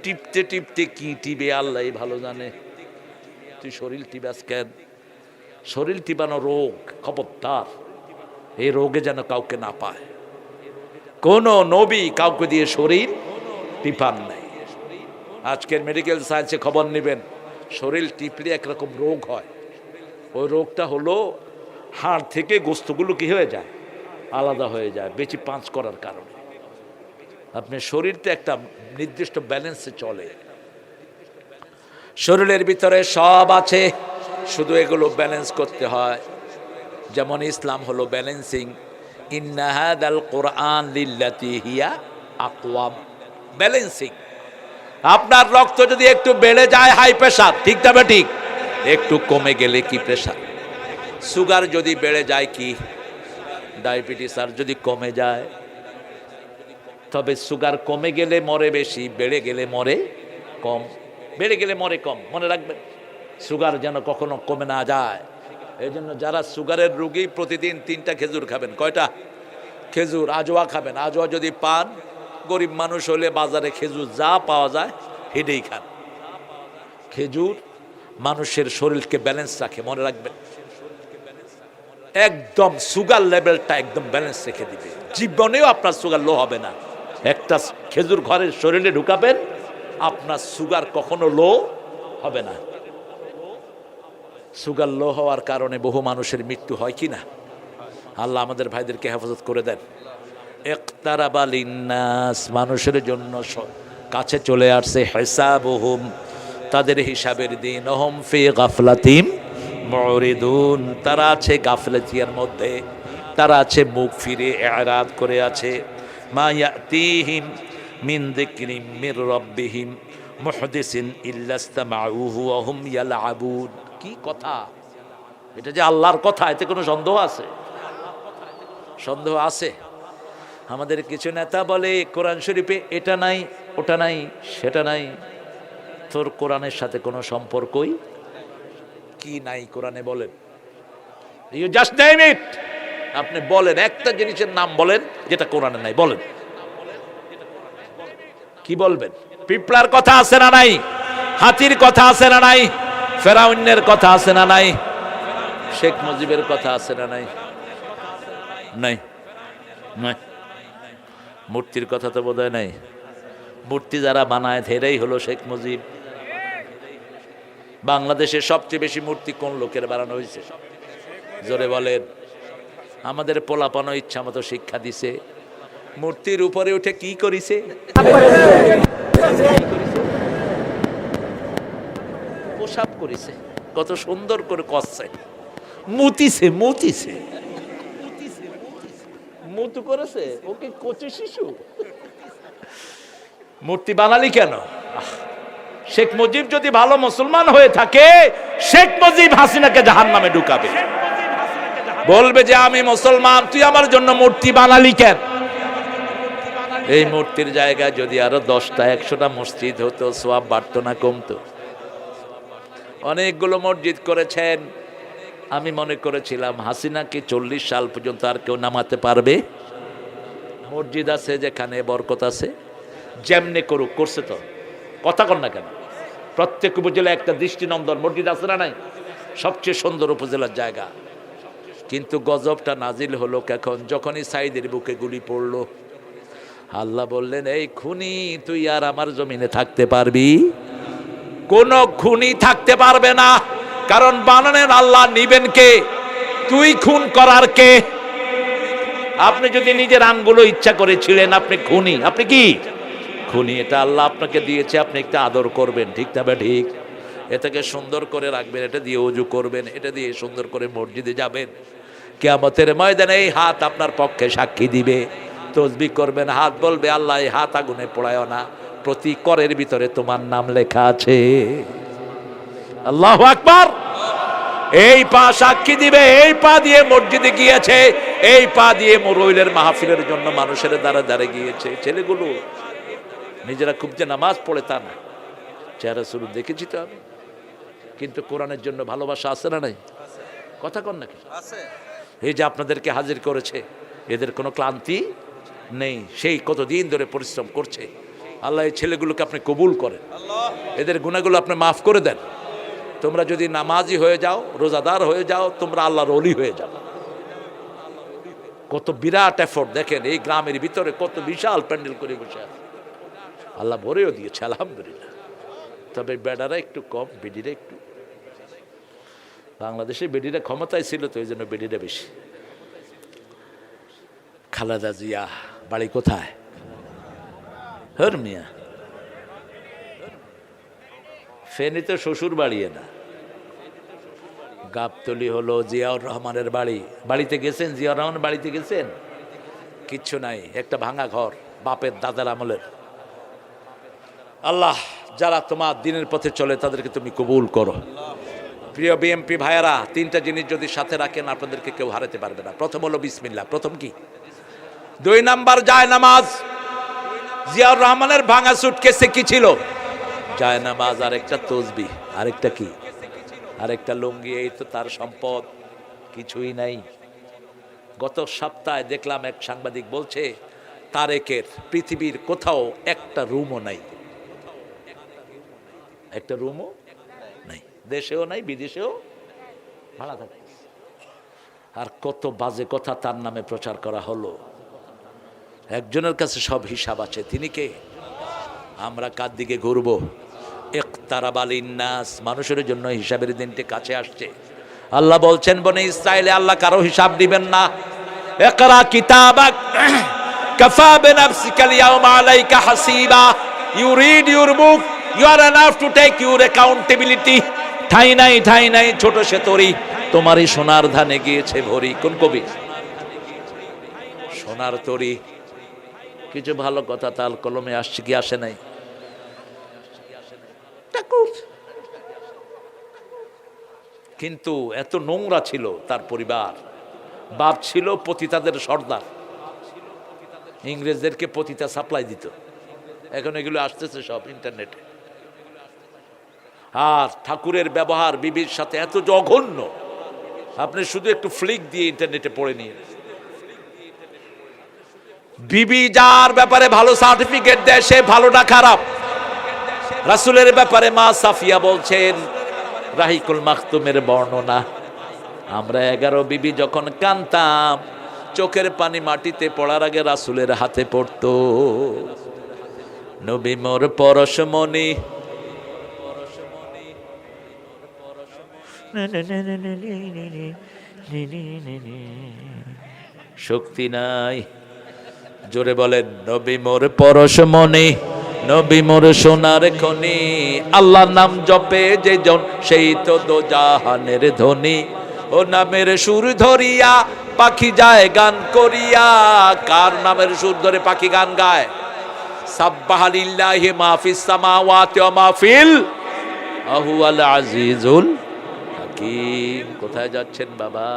টিপতে টিপতে কি টিবে আল্লাহ ভালো জানে। তুই শরীর টিবাস কেন? শরীর টিবানো রোগ, খবরদার এই রোগে যেন কাউকে না পায়। কোন নবী কাউকে দিয়ে শরীর টিপান নাই। আজকের মেডিকেল সায়েন্সে খবর নেবেন, শরীর টিপলে একরকম রোগ হয়। ওই রোগটা হলো হাড় থেকে গোস্তগুলো কি হয়ে যায়, আলাদা হয়ে যায়, বেশি পাঁচ করার কারণে। আপনার শরীরটা একটা নির্দিষ্ট ব্যালেন্সে চলে, শরীরের ভিতরে সব আছে, শুধু এগুলো ব্যালেন্স করতে হয়। যেমন ইসলাম হলো ব্যালেন্সিং। ইন্না হাদাল কুরআন লিল্লাতি হিয়া আকওয়াম, ব্যালেন্সিং। আপনার রক্ত যদি একটু বেড়ে যায় হাই প্রেশার, ঠিক তবে ঠিক, একটু কমে গেলে কি প্রেশার। সুগার যদি বেড়ে যায় কি ডায়াবেটিস, আর যদি কমে যায়, তবে সুগার কমে গেলে মরে বেশি, বেড়ে গেলে মরে কম। বেড়ে গেলে মরে কম, মনে রাখবেন। সুগার যেন কখনো কমে না যায়। এই জন্য যারা সুগারের রোগী প্রতিদিন 3টা খেজুর খাবেন। কয়টা খেজুর? আজোয়া খাবেন। আজোয়া যদি পান, গরিব মানুষ হলে বাজারে খেজুর যা পাওয়া যায় হেঁটেই খান। খেজুর মানুষের শরীরকে ব্যালেন্স রাখে, মনে রাখবেন। একদম সুগার লেভেলটা একদম ব্যালেন্স রেখে দিবে। জীবনেও আপনার সুগার লো হবে না। একটা খেজুর ঘরের শরীরে ঢুকাবেন, আপনার সুগার কখনো লো হবে না। সুগার লো হওয়ার কারণে বহু মানুষের মৃত্যু হয় কি না? আল্লাহ আমাদের ভাইদেরকে হেফাজত করে দেন। ইকতারাবা লিন্নাস, মানুষের জন্য কাছে চলে আসছে হিসাবুহুম, তাদের হিসাবের দিন। হুম ফি গাফলাতিম মুরিদুন, তারা আছে গাফলাতির মধ্যে, তারা আছে মুখ ফিরে ইরাদ করে আছে। মা ইয়াতিহিম মিন যিকরিম মির রাব্বিহিম মুহদিসিন ইল্লা ইসতামাউহু ওয়া হুম ইয়ালআবুন। কি কথা এটা! যে আল্লাহর কথা, এতে কোনো সন্দেহ আছে? সন্দেহ আছে? আমাদের কিছু নেতা বলে কোরআন শরীফে এটা নাই, ওটা নাই, সেটা নাই। তোর কোরআনের সাথে কোনো সম্পর্কই কি নাই কোরআনে? বলেন, ইউ জাস্ট নেম ইট। আপনি বলেন একটা জিনিসের নাম বলেন যেটা কোরআনে নাই, বলেন। কি বলবেন? পিপলার কথা আছে না নাই? হাতির কথা আছে না নাই? ফেরাউনের কথা আছে না নাই? শেখ মুজিবের কথা আছে না নাই? নাই, নাই। মূর্তির কথা তো বোধহয় নাই। মূর্তি যারা বানায় এরাই হলো শেখ মুজিব। বাংলাদেশে সবচেয়ে বেশি মূর্তি কোন লোকের বানানো হয়েছে? জোরে বলেন। আমাদের পোলাপানো ইচ্ছা মতো শিক্ষা দিছে। মূর্তির উপরে উঠে কি করিছে? করেছে, কত সুন্দর করে কষছে, মুতিছে মুতিছে মুতু করেছে, ওকে কচি শিশু। মূর্তি বানালি কেন? শেখ মুজিব যদি ভালো মুসলমান হয়ে থাকে, শেখ মুজিব হাসিনাকে জাহান্নামে ঢুকাবে, বলবে যে আমি মুসলমান, তুই আমার জন্য মূর্তি বানালি কেন? এই মূর্তির জায়গায় যদি আরো 10টা 100টা মসজিদ হতো, সওয়াব বাড়তো না কমতো? অনেকগুলো মসজিদ করেছেন। আমি মনে করেছিলাম হাসিনাকে 40 সাল পর্যন্ত আর কেউ নামাতে পারবে? মসজিদ আছে যেখানে বরকত আছে, যেমনে করুক, করছে তো, কথা কন না কেন? প্রত্যেক উপজেলা একটা দৃষ্টিনন্দন মসজিদ আছে না নাই? সবচেয়ে সুন্দর উপজেলার জায়গা। কিন্তু গজবটা নাজিল হলো কখন? যখনই সাইদের বুকে গুলি পড়লো, আল্লাহ বললেন, এই খুনি, তুই আর আমার জমিনে থাকতে পারবি? কোন খুনি থাকতে পারবে না, কারণ বানানেন আল্লাহ, নিবেন কে? তুই খুন করার কে? আপনি যদি নিজের আঙ্গুলো ইচ্ছা করে ছিলেন, আপনি খুনি। আপনি কি খুনি? এটা আল্লাহ আপনাকে দিয়েছে, আপনি একটা আদর করবেন, ঠিক না? ঠিক, এটাকে সুন্দর করে রাখবেন, এটা দিয়ে ওযু করবেন, এটা দিয়ে সুন্দর করে মসজিদে যাবেন। কিয়ামতের ময়দানে এই হাত আপনার পক্ষে সাক্ষী দিবে। তসবিহ করবেন, হাত বলবে, আল্লাহ এই হাত আগুনে পোড়ায় না, প্রতি করের ভিতরে তোমার নাম লেখা আছে। আল্লাহু আকবার। এই পা সাক্ষী দিবে, এই পা দিয়ে মসজিদে গিয়েছে, এই পা দিয়ে মরইলের মাহফিলের জন্য মানুষের দ্বারা দ্বারে গিয়েছে। ছেলেগুলো নিজেরা খুব যে নামাজ পড়ে তা না, চেহারা শুরু দেখেছি তো আমি, কিন্তু কোরআনের জন্য ভালোবাসা আছে না নাই? কথা কন নাকি? এই যে আপনাদেরকে হাজির করেছে, এদের কোনো ক্লান্তি নেই, সেই কতদিন ধরে পরিশ্রম করছে। আল্লাহ এই ছেলেগুলোকে আপনি কবুল করেন, এদের গুনাহগুলো আপনি মাফ করে দেন। তোমরা যদি নামাজি হয়ে যাও, রোজাদার হয়ে যাও, তোমরা আল্লাহর ওলি হয়ে যাও। কত বিরাট এফোর্ট দেখেন, এই গ্রামের ভিতরে কত বিশাল প্যান্ডেল করে বসে আছে, আল্লাহ ভরেও দিয়েছে আলহামদুলিল্লাহ। তবে বেডারা একটু কম, বেডিরা একটু। বাংলাদেশে বেডিরা ক্ষমতায় ছিল তো, এই জন্য বেডিরা বেশি। খালেদা জিয়া বাড়ি কোথায়? মিয়া ফেনীতে শ্বশুর বাড়িয়ে না, গাবতলি হলো জিয়াউর রহমানের বাড়ি। বাড়িতে গেছেন? জিয়াউর রহমানের বাড়িতে গেছেন? কিচ্ছু নাই, একটা ভাঙা ঘর, বাপের দাদার আমলের। আল্লাহ যারা তোমার দিনের পথে চলে তাদেরকে তুমি কবুল করো। প্রিয় বিএমপি ভাইয়েরা, 3টা জিনিস যদি সাথে রাখেন, আপনাদেরকে কেউ হারাতে পারবে না। প্রথম হলো বিসমিল্লাহ, প্রথম কি? 2 নাম্বার যায় নামাজ। জিয়াউর রহমানের ভাঙা সুটকেসে কি ছিল? যায় নামাজ, আরেকটা তসবিহ, আরেকটা কি? আরেকটা লুঙ্গি। এই তো তার সম্পদ, কিছুই নাই। গত সপ্তাহে দেখলাম এক সাংবাদিক বলছে, তারেকের পৃথিবীর কোথাও একটা রুমও নাই, একটা রুমও নাই, দেশেও নাই, বিদেশেও ভাড়া থাকে। আর কত বাজে কথা তার নামে প্রচার করা হলো। একজনের কাছে সব হিসাব আছে, তিনি কে? আমরা কার দিকে ঘুরবো? ইকতারাবাল ইন্নাস, মানুষের জন্য হিসাবের দিনটি কাছে আসছে। আল্লাহ বলছেন, বনে ইসরাইলে আল্লাহ কারো হিসাব দিবেন না। ইকরা কিতাবাক কাফা বিনাফসিকাল ইয়াওমা আলাইকা হাসিবা। You read your book, you are enough to take your accountability. ঠাই নাই ছোট সেতরি, তোমারই সোনার ধানে গিয়েছে ভরি। কোন কবি? সোনার তরি। কিছু ভালো কথা তাল কলমে আসছে কি আসে নাই? কিন্তু এত নোংরা ছিল তার পরিবার। বাপ ছিল পতিতাদের সর্দার, ইংরেজদেরকে পতিতা সাপ্লাই দিত। এখন এগুলো আসতেছে সব ইন্টারনেটে। আর ঠাকুরের ব্যবহার বিবির সাথে এত জঘন্য, আপনি শুধু একটু ফ্লিক দিয়ে ইন্টারনেটে পড়ে নিয়ে। বিবি যার ব্যাপারে ভালো সার্টিফিকেট দেয় সে ভালোটা খারাপ। রাসূলের ব্যাপারে মা সাফিয়া বলছেন, রাহিকুল মাখতুমের বর্ণনা, আমরা 11 বিবি যখন কানতাম, চোখের পানি মাটিতে পড়ার আগে রাসূলের হাতে পড়তো। নবী মোর পরশমণি, শক্তি নাই, জোরে বলেন, নবী মোর পরশমণি, নবী মোর সোনার খনি, আল্লাহর নাম জপে যে জন সেই তো দোজাহানের ধনী। ও নামের সুর ধরিয়া পাখি যায় গান করিয়া। কার নামের সুর ধরে পাখি গান গায়? সাব্বাহা লিল্লাহি মা ফিস সামাওয়াতি ওয়া মা ফিল আহুয়াল আজিজুল হাকিম। কোথায় যাচ্ছেন বাবা?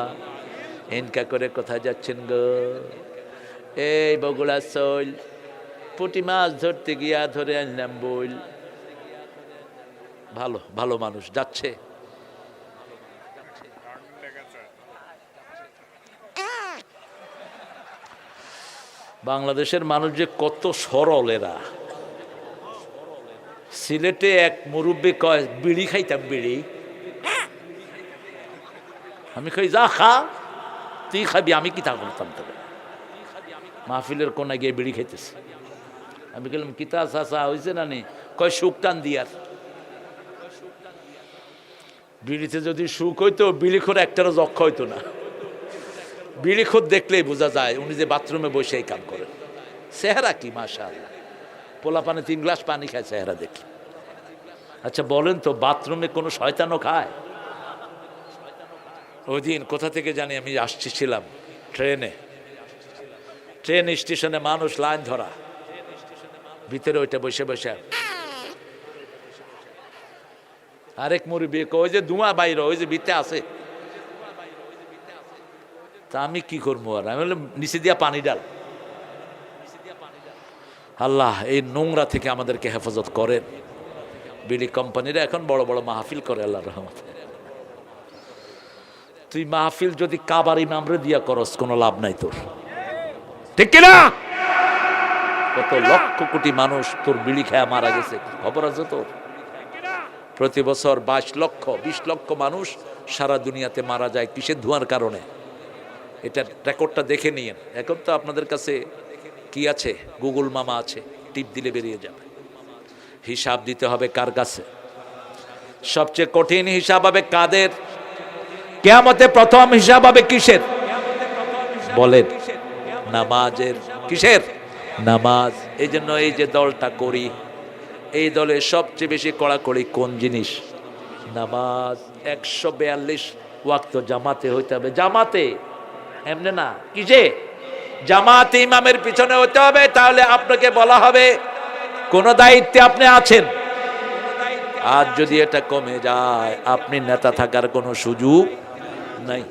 এনকা করে কোথায় যাচ্ছেন গো? এই বগুড়া শৈল পুঁটি মাছ ধরতে গিয়া ধরে আনলাম বইল। ভালো ভালো মানুষ যাচ্ছে। বাংলাদেশের মানুষ যে কত সরল এরা। সিলেটে এক মুরব্বী কয় বিড়ি খাইতাম, বিড়ি। আমি কই যা খা, তুই খাবি, আমি কি তা করতাম তোকে? মাহফিলের কোনায় গিয়ে বিড়ি খাইতেছে। আমি বললাম কিতা চাচা হয়েছে না নি? কয় সুখ টান দিয়ার। বিড়িতে যদি সুখ হইতো বিড়িখোর একটারও যক্ষ হইতো না। বিড়িখোর দেখলেই বোঝা যায় উনি যে বাথরুমে বসে এই কাম করেন। চেহারা কি মাশাআল্লাহ, পোলা পানে 3 গ্লাস পানি খায় চেহারা দেখি। আচ্ছা বলেন তো, বাথরুমে কোনো শয়তানও খায়? ওই দিন কোথা থেকে জানি আমি আসছিলাম ট্রেনে, ট্রেন স্টেশনে মানুষ লাইন ধরা, ভিতরে ওইটা বসে বসে আরেক মুরব্বি ওই যে ধোঁয়া বাইরে, ওই যে ভিতরে আছে। তা আমি কি করবো আর? আমি বললাম নিচে দিয়া পানি ডাল। আল্লাহ এই নোংরা থেকে আমাদেরকে হেফাজত করেন। বিড়ি কোম্পানিরা এখন বড় বড় মাহফিল করে আল্লাহর রহমতে। তুই মাহফিল যদি কাবার ইমামরে দিয়া করস কোনো লাভ নাই তোর, ঠিক কিনা? কত লক্ষ কোটি মানুষ তোর বিড়ি খেয়ে মারা গেছে, খবর আছে তোর? প্রতি বছর 22 লক্ষ 20 লক্ষ মানুষ সারা দুনিয়াতে মারা যায় কিসের ধোঁয়ার কারণে? এটা রেকর্ডটা দেখে নিয়েন। এখন তো আপনাদের কাছে কি আছে? গুগল মামা আছে, টিপ দিলে বেরিয়ে যাবে। হিসাব দিতে হবে কার কাছে? সবচেয়ে কঠিন হিসাব হবে কাদের? কিয়ামতে প্রথম হিসাব হবে কিসের? বলেন, নামাজের। কিসের? নামাজ। এই জন্য এই যে দলটা করি, এই দলে সবচেয়ে বেশি কড়াকড়ি কোন জিনিস? নামাজ। 142 ওয়াক্ত জামাতে হইতে হবে। জামাতে, এমনি না। কিসে? জামাতে ইমামের পিছনে হতে হবে। তাহলে আপনাকে বলা হবে কোন দায়িত্বে আপনি আছেন। আর যদি এটা কমে যায়, আপনি নেতা থাকার কোনো সুযোগ নাই।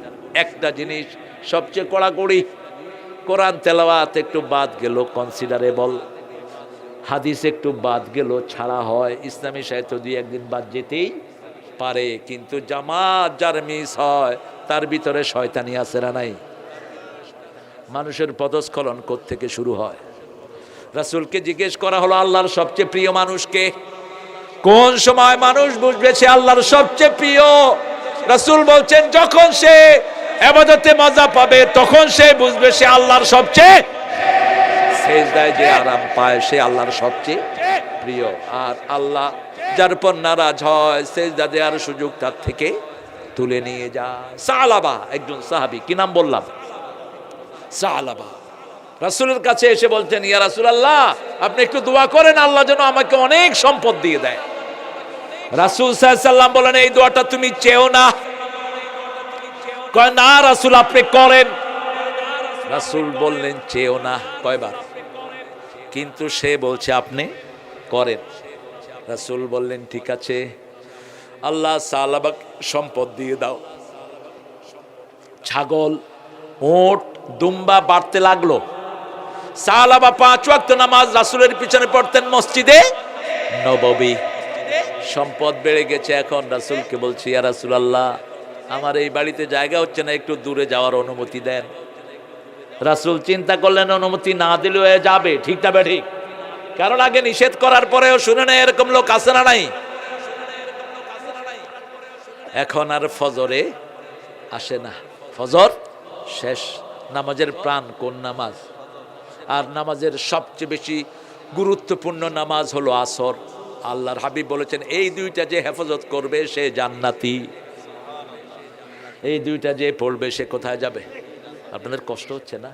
একটা জিনিস সবচেয়ে কড়াকড়ি, কোরআন তেলাওয়াত একটু বাদ গেল কনসিডারেবল, হাদিস একটু বাদ গেল ছাড়া হয়, ইসলামী সাহিত্য দিয়ে একদিন বাদ যেতেই পারে। কিন্তু জামাত যার মিস হয় তার ভিতরে শয়তানি আছে না নাই? মানুষের পদস্খলন কোত্থেকে শুরু হয়? রাসূলকে জিজ্ঞেস করা হলো আল্লাহর সবচেয়ে প্রিয় মানুষকে? কোন সময় মানুষ বুঝবে সে আল্লাহর সবচেয়ে প্রিয়? রাসূল বলছেন যখন সে ইবাদতে মজা পাবে তখন সে বুঝবে সে আল্লাহর সবচেয়ে, সেজদায় যে আরাম পায় সে আল্লাহর সবচেয়ে প্রিয়। আর আল্লাহ যার পর নারাজ হয় সেজদা দেওয়ার সুযোগ তার থেকে তুলে নিয়ে যায়। সালাবা একজন সাহাবী, কি নাম বললাম? সালাবা। রাসূলের কাছে এসে বলতেন ইয়া রাসূলুল্লাহ আপনি একটু দোয়া করেন আল্লাহ যেন আমাকে অনেক সম্পদ দিয়ে দেয়। রাসূল সাল্লাল্লাহু আলাইহি ওয়াসাল্লাম বলেন এই দোয়াটা তুমি চেও না। কয় না রাসূল আপনি করেন। রাসূল বললেন চেও না। কয়বার? কিন্তু সে বলছে আপনি করেন। রাসূল বললেন ঠিক আছে, আল্লাহ সালাবাক সম্পদ দিয়ে দাও। ছাগল, উট, দুম্বা বাড়তে লাগলো। সালাবা 5 ওয়াক্ত নামাজ রাসূলের পিছনে পড়তেন মসজিদে নববী। সম্পদ বেড়ে গেছে। এখন রাসূলকে বলছি ইয়া রাসূলুল্লাহ আমার এই বাড়িতে জায়গা হচ্ছে না, একটু দূরে যাওয়ার অনুমতি দেন। রাসূল চিন্তা করলেন অনুমতি না দিলে হয়ে যাবে, ঠিক না ঠিক? কারণ আগে নিষেধ করার পরেও শুনে না এরকম লোক আছে না নাই? এখন আর ফজরে আসে না। ফজর শেষ। নামাজের প্রাণ কোন নামাজ? আর নামাজের সবচেয়ে বেশি গুরুত্বপূর্ণ নামাজ হলো আসর। আল্লাহর হাবিব বলেছেন এই দুইটা যে হেফাজত করবে সে জান্নাতি। এই দুইটা যে পড়বে সে কোথায় যাবে? আপনাদের কষ্ট হচ্ছে না?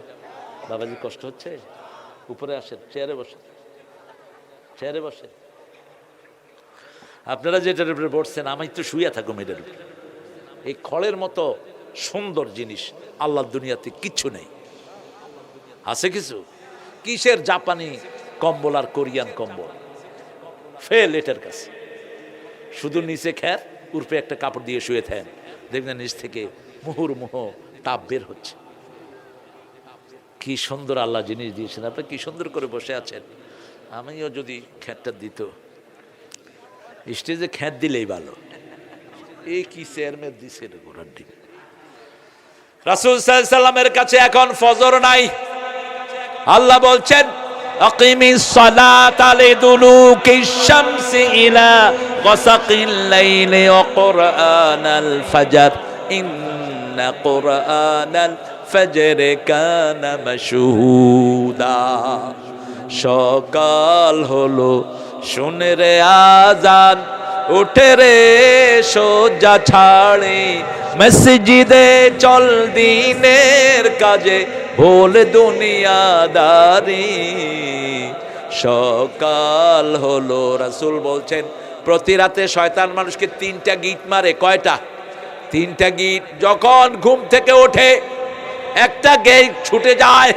বাবাজি কষ্ট হচ্ছে? উপরে আসেন, চেয়ারে বসেন। চেয়ারে বসে। আপনারা যেটার উপরে বসছেন, আমি তো শুয়ে থাকুম এটার উপরে। এই খড়ের মতো সুন্দর জিনিস আল্লাহর দুনিয়াতে কিচ্ছু নেই। আছে কিছু? কিসের জাপানি কম্বল আর কোরিয়ান কম্বল, ফেল এটার কাছে। শুধু নিচে খ্যার, উপরে একটা কাপড় দিয়ে শুয়ে থাকেন, দেখবেন নিচ থেকে মুহুর্মুহ তাপ বের হচ্ছে। কি সুন্দর আল্লাহ জিনিস দিয়েছেন, আপনি কি সুন্দর করে বসে আছেন। আমিও যদি খ্যারটা দিত, স্টেজে খ্যার দিলেই ভালো। এই কি চেয়ারম্যান দিছে ঘোড়ার ডিম। রাসূল সাল্লাল্লাহু আলাইহি সাল্লামের কাছে এখন ফজর নাই। আল্লাহ বলছেন আকিমিস সালাতা লিদুলুকিশ শামসি ইলা গাসাকিল লাইলি ওয়া কুরআনাল ফাজর ইন্না কুরআনাল ফাজর কানা মাশহুদা। সকাল হলো, শুনে রে আজান, উঠে রে সোজা ছাড়ে, মসজিদে চল দিনের কাজে, ভোল দুনিয়াদারি। সকাল হলো। রাসূল বলছেন প্রতি রাতে শয়তান মানুষকে 3টা গিট মারে। কয়টা? 3টা গিট। যখন ঘুম থেকে ওঠে একটা গিট ছুটে যায়,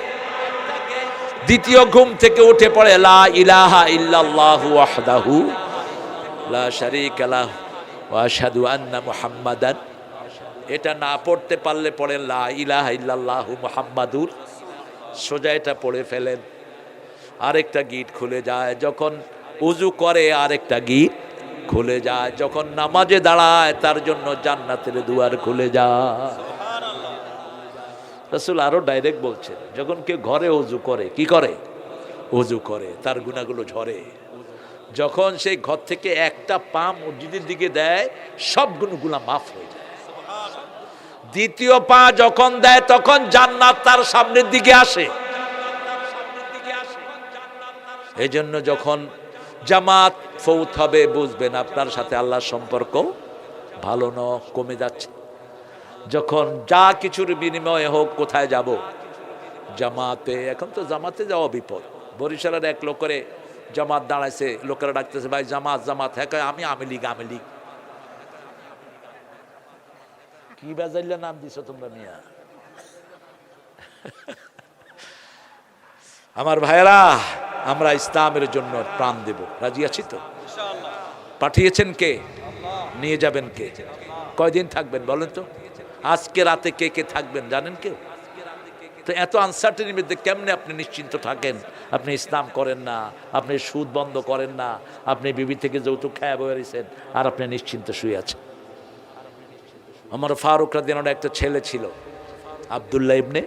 দ্বিতীয় ঘুম থেকে উঠে পড়ে লা ইলাহা ইল্লাল্লাহু ওয়াহদাহু লা শারীকা লাহু ওয়া আশহাদু আন্না মুহাম্মাদান। এটা না পড়তে পারলে পড়েন লা ইলাহা ইল্লাল্লাহু মুহাম্মাদুর, সোজা এটা পড়ে ফেলেন। আরেকটা গিট খুলে যায়। যখন উজু করে আরেকটা গিট খুলে যায়। যখন নামাজে দাঁড়ায় তার জন্য জান্নাতের দুয়ার খুলে যায়। রাসূল আরো ডাইরেক্ট বলছেন, যখন কেউ ঘরে উজু করে, কি করে? উজু করে, তার গুনাহগুলো ঝরে। যখন সেই ঘর থেকে একটা পা মসজিদের দিকে দেয়, সব গুনাহগুলো মাফ হয়ে যায়। দ্বিতীয় পা যখন দেয় তখন জান্নাত তার সামনের দিকে আসে। এই জন্য যখন জামাত ফৌত হবে, বুঝবেন আপনার সাথে আল্লাহর সম্পর্ক ভালো না, কমে যাচ্ছে। যখন যা কিছুর বিনিময়ে হোক, কোথায় যাব? জামাতে। এখন তো জামাতে যাওয়া বিপদ। বরিশালের এক লোকেরে জামাত দাঁড়াইছে, লোকেরা ডাকতেছে ভাই জামাত জামাত। হ্যাঁ কয় আমি আওয়ামী লীগ। আওয়ামী লীগ কি বাজাইলে নাম দিছো তোমরা মিয়া? আমার ভাইয়েরা, আমরা ইসলামের জন্য প্রাণ দেব, রাজি আছি তো? পাঠিয়েছেন কে? নিয়ে যাবেন কে? কয়দিন থাকবেন বলেন তো? আজকে রাতে কে কে থাকবেন জানেন কেউ? তো এত আনসার্টেনির মধ্যে কেমনে আপনি নিশ্চিন্ত থাকেন? আপনি ইসলাম করেন না, আপনি সুদ বন্ধ করেন না, আপনি বিবি থেকে যৌতুক খায়া বেরিয়েছেন, আর আপনি নিশ্চিন্ত শুয়ে আছেন। আমার ফারুক রাদিয়াল্লাহু আনহু একটা ছেলে ছিল, আব্দুল্লাহ ইবনে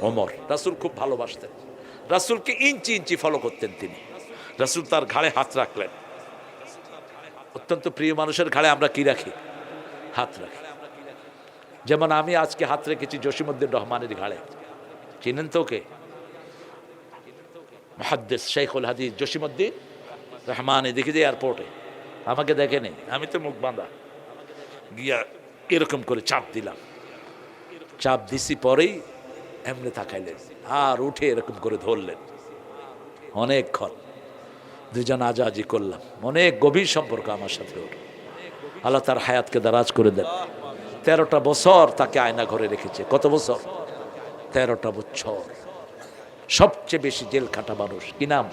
ওমর। রাসূল খুব ভালোবাসতেন, রাসূলকে ইঞ্চি ইঞ্চি ফলো করতেন তিনি। রাসূল তার ঘাড়ে হাত রাখলেন। অত্যন্ত প্রিয় মানুষের ঘাড়ে আমরা কি রাখি? হাত রাখি। যেমন আমি আজকে হাত রেখেছি জসিমউদ্দিন রহমানের ঘাড়ে। চিনেন তো ওকে? মুহাদ্দিস শাইখুল হাদিস জসিমউদ্দিন রহমান। দেখি যে এয়ারপোর্টে আমাকে দেখেনি, আমি তো মুখ বাঁধা, গিয়া এরকম করে চাপ দিলাম। চাপ দিছি পরেই এমনি তাকাইলেন, আর উঠে এরকম করে ধরলেন। অনেকক্ষণ দুজন আজাজি করলাম, অনেক গভীর সম্পর্ক আমার সাথে ওর। আল্লাহ তার হায়াতকে দারাজ করে দেন। 13টা বছর তাকে আয়না ঘরে রেখেছে। কত বছর? 13টা বছর। সবচেয়ে বেশি জেল খাটা মানুষ। কি নাম?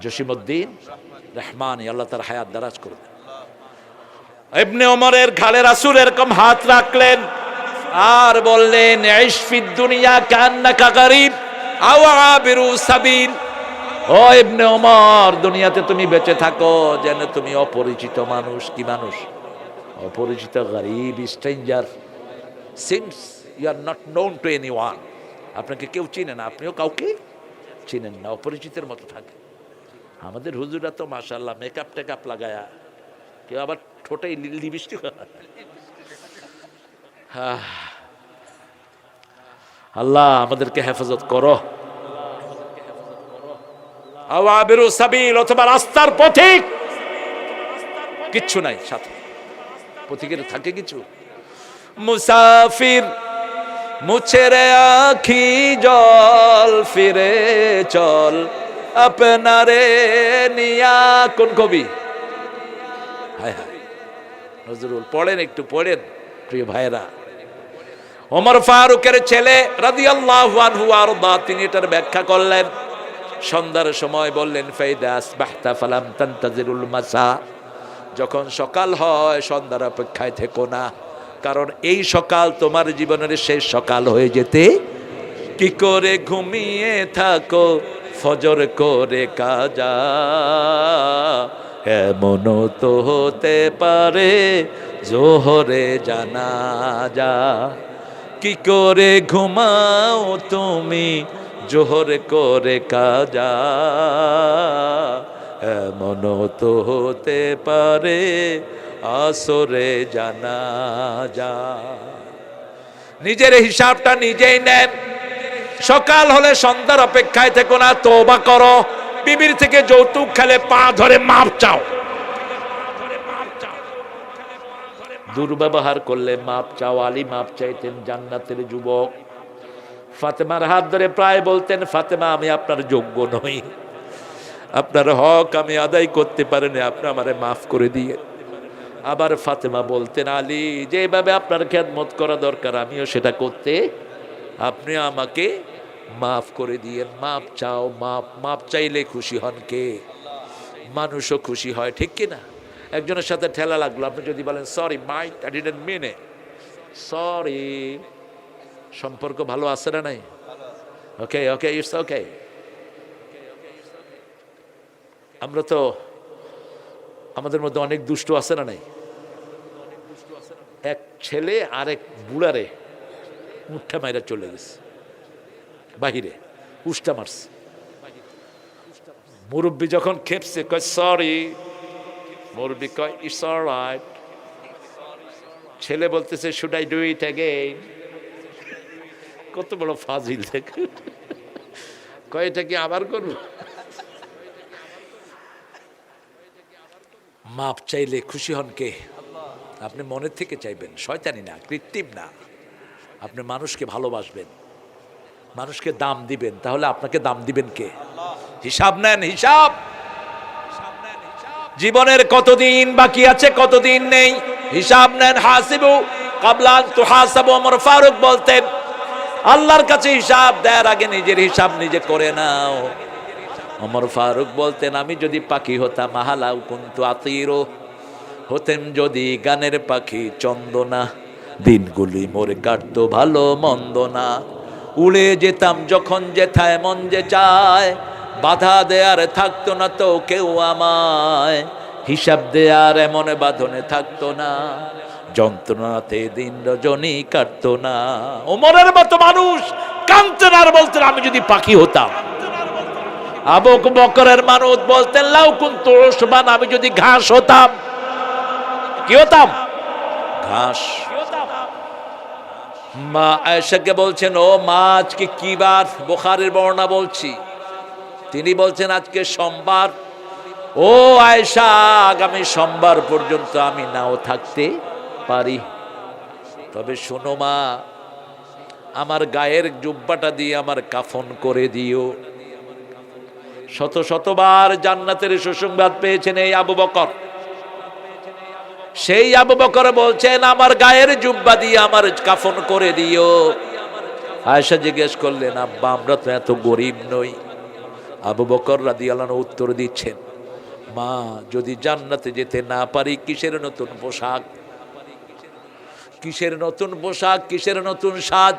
জসিমউদ্দিন রহমানী। আল্লাহ তার হায়াত দারাজ করে দেন। ইবনে ওমরের ঘাড়ে রাসূল এরকম হাত রাখলেন আর বললেন ইশ ফিদ দুনিয়া কান্নাকা গরীব আও আবিরু সাবিল। ও ইবনে ওমর, দুনিয়াতে তুমি বেঁচে থাকো যেন তুমি অপরিচিত মানুষ। কি মানুষ? অপরিচিত, গরীব, stranger. Since you are not known to anyone, আপনাকে কেউ চিনে না, আপনিও কাউকে চিনেন না, অপরিচিতের মতো থাকে। আমাদের হুজুরা তো মাশাআল্লাহ মেকআপ টেকআপ লাগায়া, কেউ আবার ঠোঁটে লিপস্টিক। আল্লাহ আমাদেরকে হেফাজত করো। আওয়াবিরু সাবিল, অথবা রাস্তার পথিক। কিচ্ছু নাই সাথে, পথিকের থাকে কিছু? মুসাফির মুছে রে আখি জল, ফিরে চল আপনারে নিয়া। কোন কবি? হায় হায়, নজরুল। পড়েন, একটু পড়েন প্রিয় ভাইরা। ওমর ফারুকের ছেলে রাদিয়াল্লাহু আনহু আরদা, তিনি এটার ব্যাখ্যা করলেন। সন্ধ্যার সময় বললেন, ফাইদা আসবাহতা ফালাম তানতাজিরুল মাসা, যখন সকাল হয় সন্ধ্যার অপেক্ষায় থেকো না, কারণ এই সকাল তোমার জীবনের শেষ সকাল হয়ে যেতে। কি করে ঘুমিয়ে থাকো ফজর করে কাজা, এমনও তো হতে পারে জোহরে জানাজা। কি করে ঘুমাও তুমি জোহর করে কাজা, এমনও তো হতে পারে আসরে জানাজা। নিজের হিসাবটা নিজেই নেন। সকাল হলে সন্ধ্যার অপেক্ষায় থেকো না, তওবা করো। বিবির থেকে যৌতুক খেলে পা ধরে মাপ চাও। দুর্ব্যবহার করলে মাপ চাও। আলী মাপ চাইতেন, জান্নাতের যুবক। ফাতেমার হাত ধরে প্রায় বলতেন, ফাতেমা আমি আপনার যোগ্য নই, আপনার হক আমি আদায় করতে পারিনি, আপনি আমারে মাফ করে দিয়ে। আবার ফাতেমা বলতেন, আলী যেভাবে আপনার খেদমত করা দরকার আমিও সেটা করতে, আপনি আমাকে মাফ করে দিয়ে। মাপ চাও। মাপ চাইলে খুশি হন কে? মানুষও খুশি হয়, ঠিক কিনা? একজনের সাথে ঠেলা লাগলো, আপনি যদি বলেন sorry mate, I didn't mean it, sorry, সম্পর্ক ভালো আছে না নাই? Okay okay, it's okay. আমরা তো, আমাদের মধ্যে অনেক দুষ্ট আছে না নাই? এক ছেলে আরেক বুড়ারে উঠা মাইরা চলে গেছে বাহিরে, উষ্টা মারছে। মুরব্বী যখন খেপছে, কয় সরি। মুরব্বী কয় ইটস অলরাইট। ছেলে বলতেছে should I do it again? কত বড় ফাজিল দেখে। কয় এটা কি আবার করবো? মাপ চাইলে খুশি হন কে? আপনি মনের থেকে চাইবেন, শয়তানি না, কৃত্রিম না। আপনি মানুষকে ভালোবাসবেন, মানুষকে দাম দিবেন, তাহলে আপনাকে দাম দিবেন কে? হিসাব নেন, হিসাব। জীবনের কতদিন বাকি আছে, কতদিন নেই, হিসাব নেন। হাসিবু কাবলা আন তুহাসাবু, ওমর ফারুক বলতেন, আল্লাহর কাছে হিসাব দেওয়ার আগে নিজের হিসাব নিজে করে নাও। ওমর ফারুক বলতেন, আমি যদি পাখি হতাম, আহালাউ কুনতু আতিরু, হতেন যদি গানের পাখি চন্দনা, দিনগুলি মোরে কাটতো ভালো মন্দ না, উড়ে যেতাম যখন যেথায় মন যে চায়, বাধা দেয়ার থাকতো না তো কেউ আমায়, হিসাব দেয়ার এমন বাঁধনে থাকতো না, যন্ত্রণাতে দিন রজনী কাটতো না। ওমরের মতো মানুষ কাঁদতেন আর বলতেন, আমি যদি পাখি হতাম। আবু বকরের মানুষ বলতেন, লাউ কুনতু উসবান, আমি যদি ঘাস হতাম। কি হতাম? ঘাস। মা আয়েশাকে বলছেন, ও মা আজকে কি বার? বুখারীর বর্ণনা বলছি। তিনি বলছেন আজকে সোমবার। ও আয়েশা, আগামী সোমবার পর্যন্ত আমি নাও থাকতে পারি, তবে শোনো মা, আমার গায়ের জুব্বাটা দিয়ে আমার কাফন করে দিও। শত শতবার জান্নাতের সুসংবাদ পেয়েছেন এই আবু বকর। সেই আবু বকর বলছেন, আমার গায়ের জুব্বা দিয়ে আমার কাফন করে দিও। আয়েশা জিজ্ঞেস করলেন, আব্বা আমরা তো এত গরিব নই। আবু বকর রাদিয়াল্লাহু আনহু উত্তর দিচ্ছেন, মা যদি জান্নাতে যেতে না পারি, কিসের নতুন পোশাক, কিসের নতুন পোশাক, কিসের নতুন সাজ?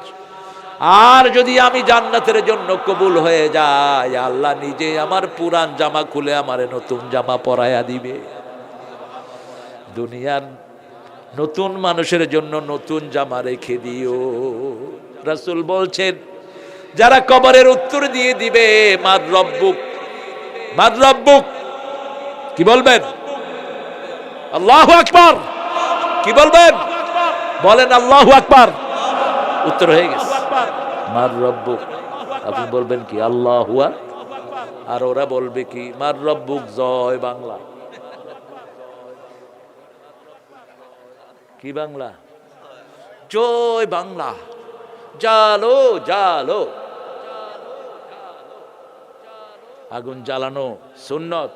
আর যদি আমি জান্নাতের জন্য কবুল হয়ে যাই, আল্লাহ নিজে আমার পুরান জামা খুলে আমারে নতুন জামা পরাইয়া দিবে। দুনিয়ার নতুন মানুষের জন্য নতুন জামা রেখে দিও। রাসূল বলছেন, যারা কবরের উত্তর দিয়ে দিবে, মার রব্বুক, মার রব্বুক, কি বলবেন? আল্লাহু আকবার। কি বলবেন? বলেন আল্লাহু আকবার। উত্তর হয়ে গেছে, মার রব্বুক। আপনি বলবেন কি? আল্লাহু আকবার। আর ওরা বলবে কি? মার রব্বুক জয় বাংলা। কি বাংলা? জয় বাংলা। জালো জালো। আগুন জ্বালানো সুন্নত।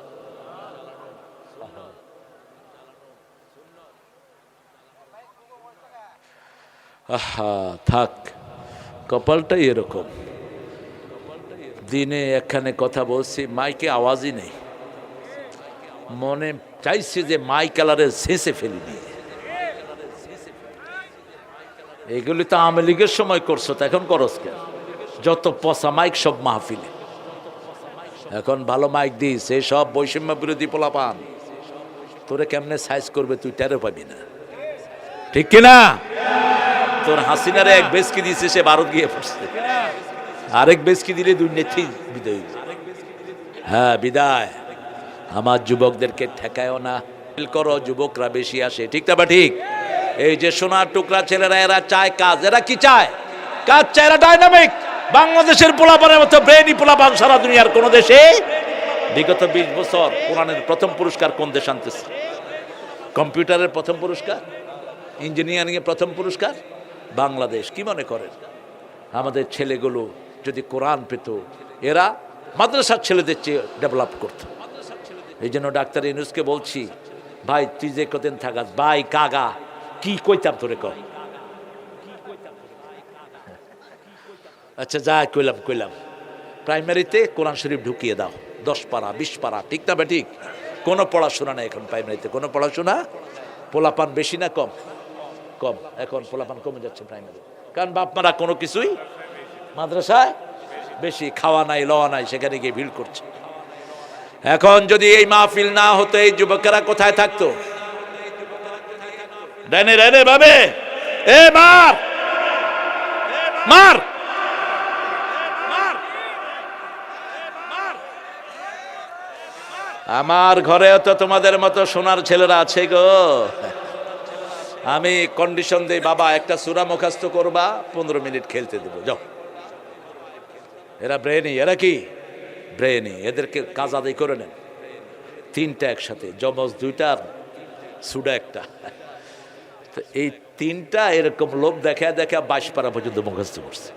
আহা থাক, কপালটাই এরকম। দিনে একখানে কথা বলছি, মাইকে আওয়াজই নেই, মনে চাইছি যে মাইক কালারের শেষে ফেলিনি। এগুলি তো আওয়ামী লীগের সময় করছো, তো এখন করস কেন? যত পচা মাইক সব মাহফিলে। এখন ভালো মাইক দিস, এই সব বৈষম্য বিরোধী পোলাপান তোরে কেমনে সাইজ করবে তুই টেরও পাবি না, ঠিক কিনা? তোর হাসিনারে এক বেসকি দিয়েছে, সে ভারত গিয়ে পড়ছে, আরেক বেসকি দিলে দুর্নীতি বিদায়। হ্যাঁ বিদায়। আমার যুবকদেরকে ঠেকায়ও না, করো, যুবকরা বেশি আসে, ঠিক না বা ঠিক? এই যে সোনার টুকরা ছেলেরা, এরা চায় কাজ। এরা কি চায়? কাজ চায়। এরা ডাইনামিক। বাংলাদেশের পোলাপানের মতো ব্রেনি পোলাপান সারা দুনিয়ার কোন দেশে বিগত 20 বছর কোরআনের প্রথম পুরস্কার কোন দেশ আনতেছে? কম্পিউটারের প্রথম পুরস্কার, ইঞ্জিনিয়ারিং এর প্রথম পুরস্কার বাংলাদেশ। কি মনে করেন আমাদের ছেলেগুলো যদি কোরআন পেত, এরা মাদ্রাসার ছেলেদের চেয়ে ডেভেলপ করত? এই জন্য ডাক্তার ইউনূসকে বলছি, ভাই তুই যে কদিন থাকাস, ভাই কাগা কি কইতাম তোরে কর। আচ্ছা যা কইলাম, প্রাইমারিতে কোরআন শরীফ ঢুকিয়ে দাও, 10 পারা 20 পারা, ঠিক না ঠিক? কোনো পড়াশোনা নেই এখন প্রাইমারিতে, কোনো পড়াশোনা। পোলাপান বেশি না কম? কম। এখন পোলাপান কমে যাচ্ছে প্রাইমারি, কারণ বাপ মারা কোনো কিছুই, মাদ্রাসায় বেশি, খাওয়া নাই লওয়া নাই, সেখানে গিয়ে ভিড় করছে। এখন যদি এই মাহফিল না হতো, এই যুবকেরা কোথায় থাকতো? ডানে ডানে ভাবে, এ মার মার। আমার ঘরেও তো তোমাদের মতো সোনার ছেলেরা আছে গো। আমি কন্ডিশন দেই, বাবা একটা সূরা মুখস্থ করবা, 15 মিনিট খেলতে দেবো, যাও। এরা ব্রেনি, এরা কি ব্রেনি, এদেরকে কাজ আদায় করে নেন। 3টা একসাথে, জমজ 2টা, সুডা 1টা। তো এই 3টা এরকম লোভ দেখা 22 পারা পর্যন্ত মুখস্থ করছে।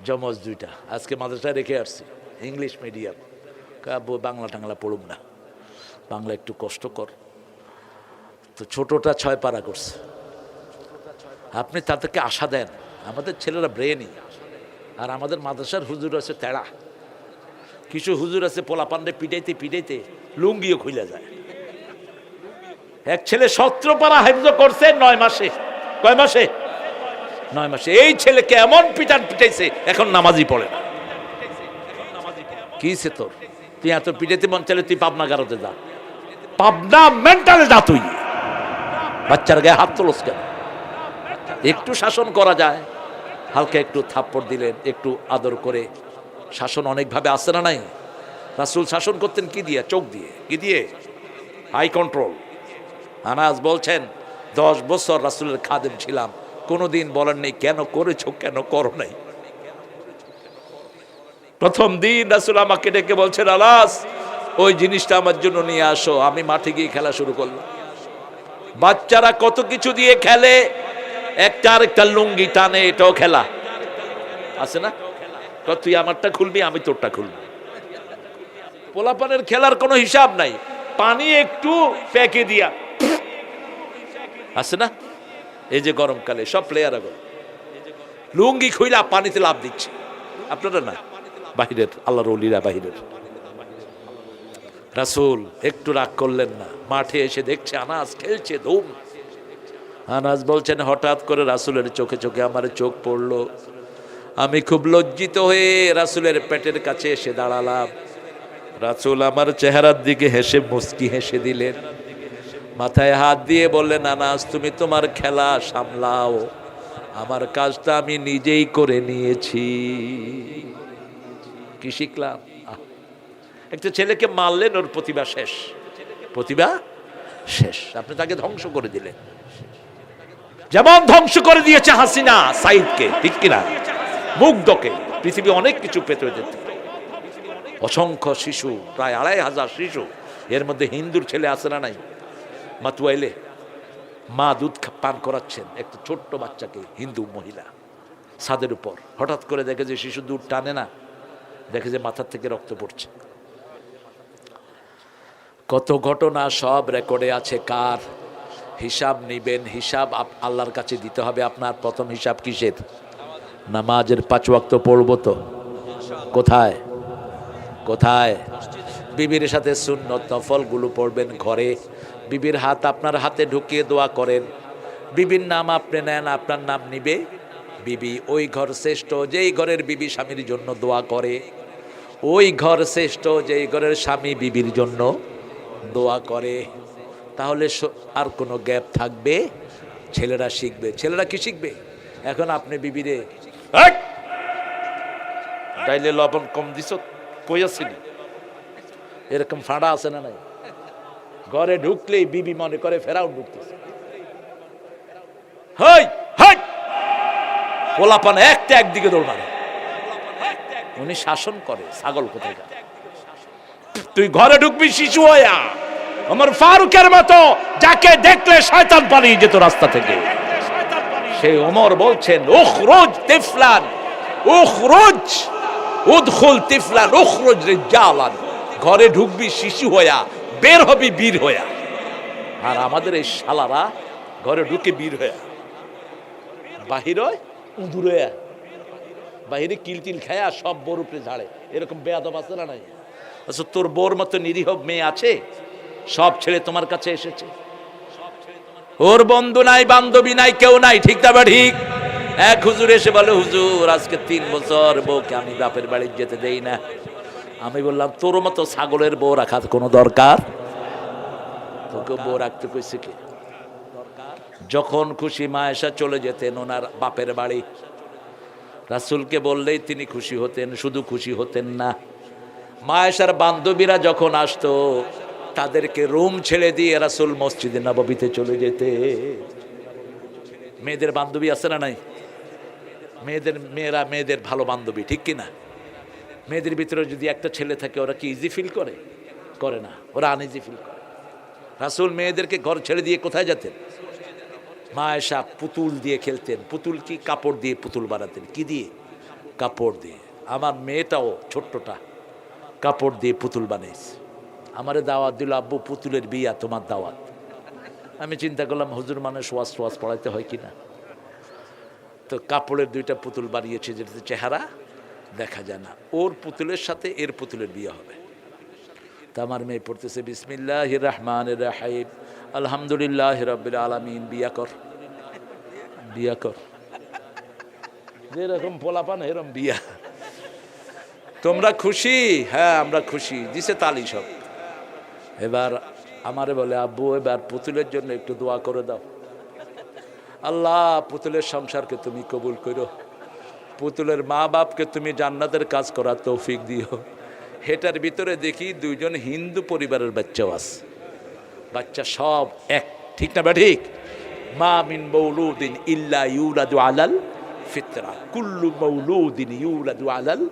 জমজ 2টা আজকে মাদ্রাসায় রেখে আসছি, ইংলিশ মিডিয়াম। বাংলা টাংলা পড়ুম না, বাংলা একটু কষ্টকর। তো ছোটটা 6 পারা করছে। আপনি তাদেরকে আশা দেন, আমাদের ছেলেরা ব্রেনি। আর আমাদের মাদ্রাসার হুজুর আছে তেড়া, কিছু হুজুর আছে পোলাপান্ডে পিটাইতে পিটাইতে লুঙ্গিও খুলে যায়। এক ছেলে 17 পারা হেফজ করছে 9 মাসে। কয় মাসে? 9 মাসে। এই ছেলেকে এমন পিটাইছে, এখন নামাজই পড়ে না। কিছে তোর? তুই এত পিটাইতে মন চাইলে তুই পাবনা গারোতে যা, পাবনা মেন্টালে যা। তুই বাচ্চার গায়ে হাত তোলস কেন? একটু শাসন করা যায়, হালকা একটু থাপ্পড় দিলেন, একটু আদর করে। শাসন অনেকভাবে আসে না নাই? রাসূল শাসন করতেন কি দিয়ে? চোখ দিয়ে। কি দিয়ে? I control. আনাস বলছেন 10 বছর রাসূলের খাদেম ছিলাম, কোনোদিন বলেন নেই কেন করেছো, কেন করো নাই। প্রথম দিন রাসূল আমাকে ডেকে বলছেন, আলাস ওই জিনিসটা আমার জন্য নিয়ে আসো। আমি মাঠে গিয়ে খেলা শুরু করলাম। বাচ্চারা কত কিছু দিয়ে খেলে, একটা আরেকটা লুঙ্গি টানে, এটাও খেলা আছে না? তুই আমারটা খুলবি, আমি তোরটা খুলবি। পোলাপানের খেলার কোনো হিসাব নাই। পানি একটু প্যাকে দিয়া আছে না? এই যে গরমকালে সব প্লেয়ার এখন লুঙ্গি খুইলা পানিতে লাভ দিচ্ছে। আপনারা না, বাহিরের আল্লাহর ওলিরা বাহিরের। রাসূল একটু রাগ করলেন না, মাঠে এসে দেখছে আনাস খেলছে ধুম। আনাস বলছেন, হঠাৎ করে রাসূলের চোখে চোখে আমার চোখ পড়লো। আমি খুব লজ্জিত হয়ে রাসূলের পেটের কাছে এসে দাঁড়ালাম। রাসূল আমার চেহারার দিকে হেসে মুস্কি হেসে দিলেন, মাথায় হাত দিয়ে বললেন, আনাস তুমি তোমার খেলা সামলাও, আমার কাজটা আমি নিজেই করে নিয়েছি। কি শিখলাম? একটা ছেলেকে মারলেন, ওর প্রতিভা শেষ, প্রতিভা শেষ। আপনি তাকে ধ্বংস করে দিলেন, যেমন ধ্বংস করে দিয়েছে হাসিনা সাইদকে, ঠিক কিনা? মুগ্ধকে। পৃথিবী অনেক কিছু পেতে যেত, অসংখ্য শিশু, প্রায় 2500 শিশু। এর মধ্যে হিন্দুর ছেলে আছে না নাই? মাতুয়াইলে মা দুধ পান করাচ্ছেন একটা ছোট্ট বাচ্চাকে, হিন্দু মহিলা, ছাদের উপর। হঠাৎ করে দেখে যে শিশু দুধ টানে না, দেখে যে মাথার থেকে রক্ত পড়ছে। কত ঘটনা সব রেকর্ডে আছে। কার হিসাব নিবেন? হিসাব আল্লাহর কাছে দিতে হবে। আপনার প্রথম হিসাব কিসের? নামাজের 5 ওয়াক্ত পড়বো তো? কোথায় কোথায়? বিবির সাথে সুন্নত নফলগুলো পড়বেন ঘরে। বিবির হাত আপনার হাতে ঢুকিয়ে দোয়া করেন। বিবির নাম আপনি নেন, আপনার নাম নিবে বিবি। ওই ঘর শ্রেষ্ঠ যেই ঘরের বিবি স্বামীর জন্য দোয়া করে। ওই ঘর শ্রেষ্ঠ যেই ঘরের স্বামী বিবির জন্য দোয়া করে। তাহলে আর কোনো গ্যাপ থাকবে? ছেলেরা শিখবে। ছেলেরা কি শিখবে? এখন আপনি বিবিরে ডাইলে লবণ কম দিছ কই আসেনি, এরকম ফাঁড়া আছে না নাই? ঘরে ঢুকলেই বিবি মনে করে ফেরাও ঢুকতেছে। পোলাপান একটা একদিকে দৌড় মারে। উনি শাসন করে। ছাগল কোথায়? তুই ঘরে ঢুকবি শিশু হইয়া, আমার ফারুকের মতো, যাকে দেখলে শয়তান পালিয়ে যেত রাস্তা থেকে। সেই ওমর বলছেন উখরুজ তিফলান উখরুজ উদখুল তিফলান উখরুজ রিজালান। ঘরে ঢুকবি শিশু হইয়া, বের হবি বীর হইয়া। আর আমাদের এই শালারা ঘরে ঢুকে বীর হইয়া, বাহির হয় উঁদুর হইয়া, বাহিরে কিলটিল খায়া সব বোর উপরে ঝাড়ে। এরকম বেয়াদব আছে না নাই? আচ্ছা, তোর বোর মতো নিরীহ মেয়ে আছে? সব ছেড়ে তোমার কাছে এসেছে। ওর বন্ধু নাই, বান্ধবী নাই, কেউ নাই। ঠিক না বা ঠিক? এক হুজুর এসে বলে, হুজুর আজকে 3 বছর বউকে আমি বাপের বাড়ি যেতে দেই না। আমি বললাম, তোর মতো ছাগলের বউ রাখার কোনো দরকার? তোকে বউ রাখতে কইছে কি? যখন খুশি মা এসা চলে যেতেন ওনার বাপের বাড়ি। রাসূলকে বললেই তিনি খুশি হতেন। শুধু খুশি হতেন না, মা এসার বান্ধবীরা যখন আসতো তাদেরকে রুম ছেড়ে দিয়ে রাসূল মসজিদে নববীতে চলে যেতে। মেয়েদের বান্ধবী আছে না নাই? মেয়েদের ভালো বান্ধবী, ঠিক কিনা? মেয়েদের ভিতরে যদি একটা ছেলে থাকে, ওরা কি ইজি ফিল করে? করে না, ওরা আনইজি ফিল করে। রাসূল মেয়েদেরকে ঘর ছেড়ে দিয়ে কোথায় যেতেন? মা এসা পুতুল দিয়ে খেলতেন। পুতুল কি? কাপড় দিয়ে পুতুল বানাতেন। কি দিয়ে? কাপড় দিয়ে। আমার মেয়েটাও ছোট্টটা কাপড় দিয়ে পুতুল বানাইছে। আমারে দাওয়াত দিল, আব্বু পুতুলের বিয়া, তোমার দাওয়াত। আমি চিন্তা করলাম হুজুর মানুষ ওয়াজ পড়াইতে হয় কিনা। তো কাপড়ের 2টা পুতুল বানিয়েছে, যেটাতে চেহারা দেখা যায় না। ওর পুতুলের সাথে এর পুতুলের বিয়ে হবে। তা আমার মেয়ে পড়তেছে বিসমিল্লাহির রহমানির রহিম আলহামদুলিল্লাহি রাব্বিল আলামিন। বিয়া কর, বিয়া কর। যেরকম পোলাপান এরকম বিয়া। তোমরা খুশি? হ্যাঁ আমরা খুশি। দিছে তালি সব। এবার আমারে বলে, আব্বু এবার পুতুলের জন্য একটু দোয়া করে দাও। আল্লাহ পুতুলের সংসারকে তুমি কবুল করো, পুতুলের মা বাপকে তুমি জান্নাতের কাজ করার তৌফিক দিও। হেটার ভিতরে দেখি 2জন হিন্দু পরিবারের বাচ্চাও আছে। বাচ্চা সব এক, ঠিক না বা ঠিক? মা মিন মাউলুদিন ইল্লা ইউলাদু আলাল ফিতরা, কুল্লু মাউলুদিন ইউলাদু আলাল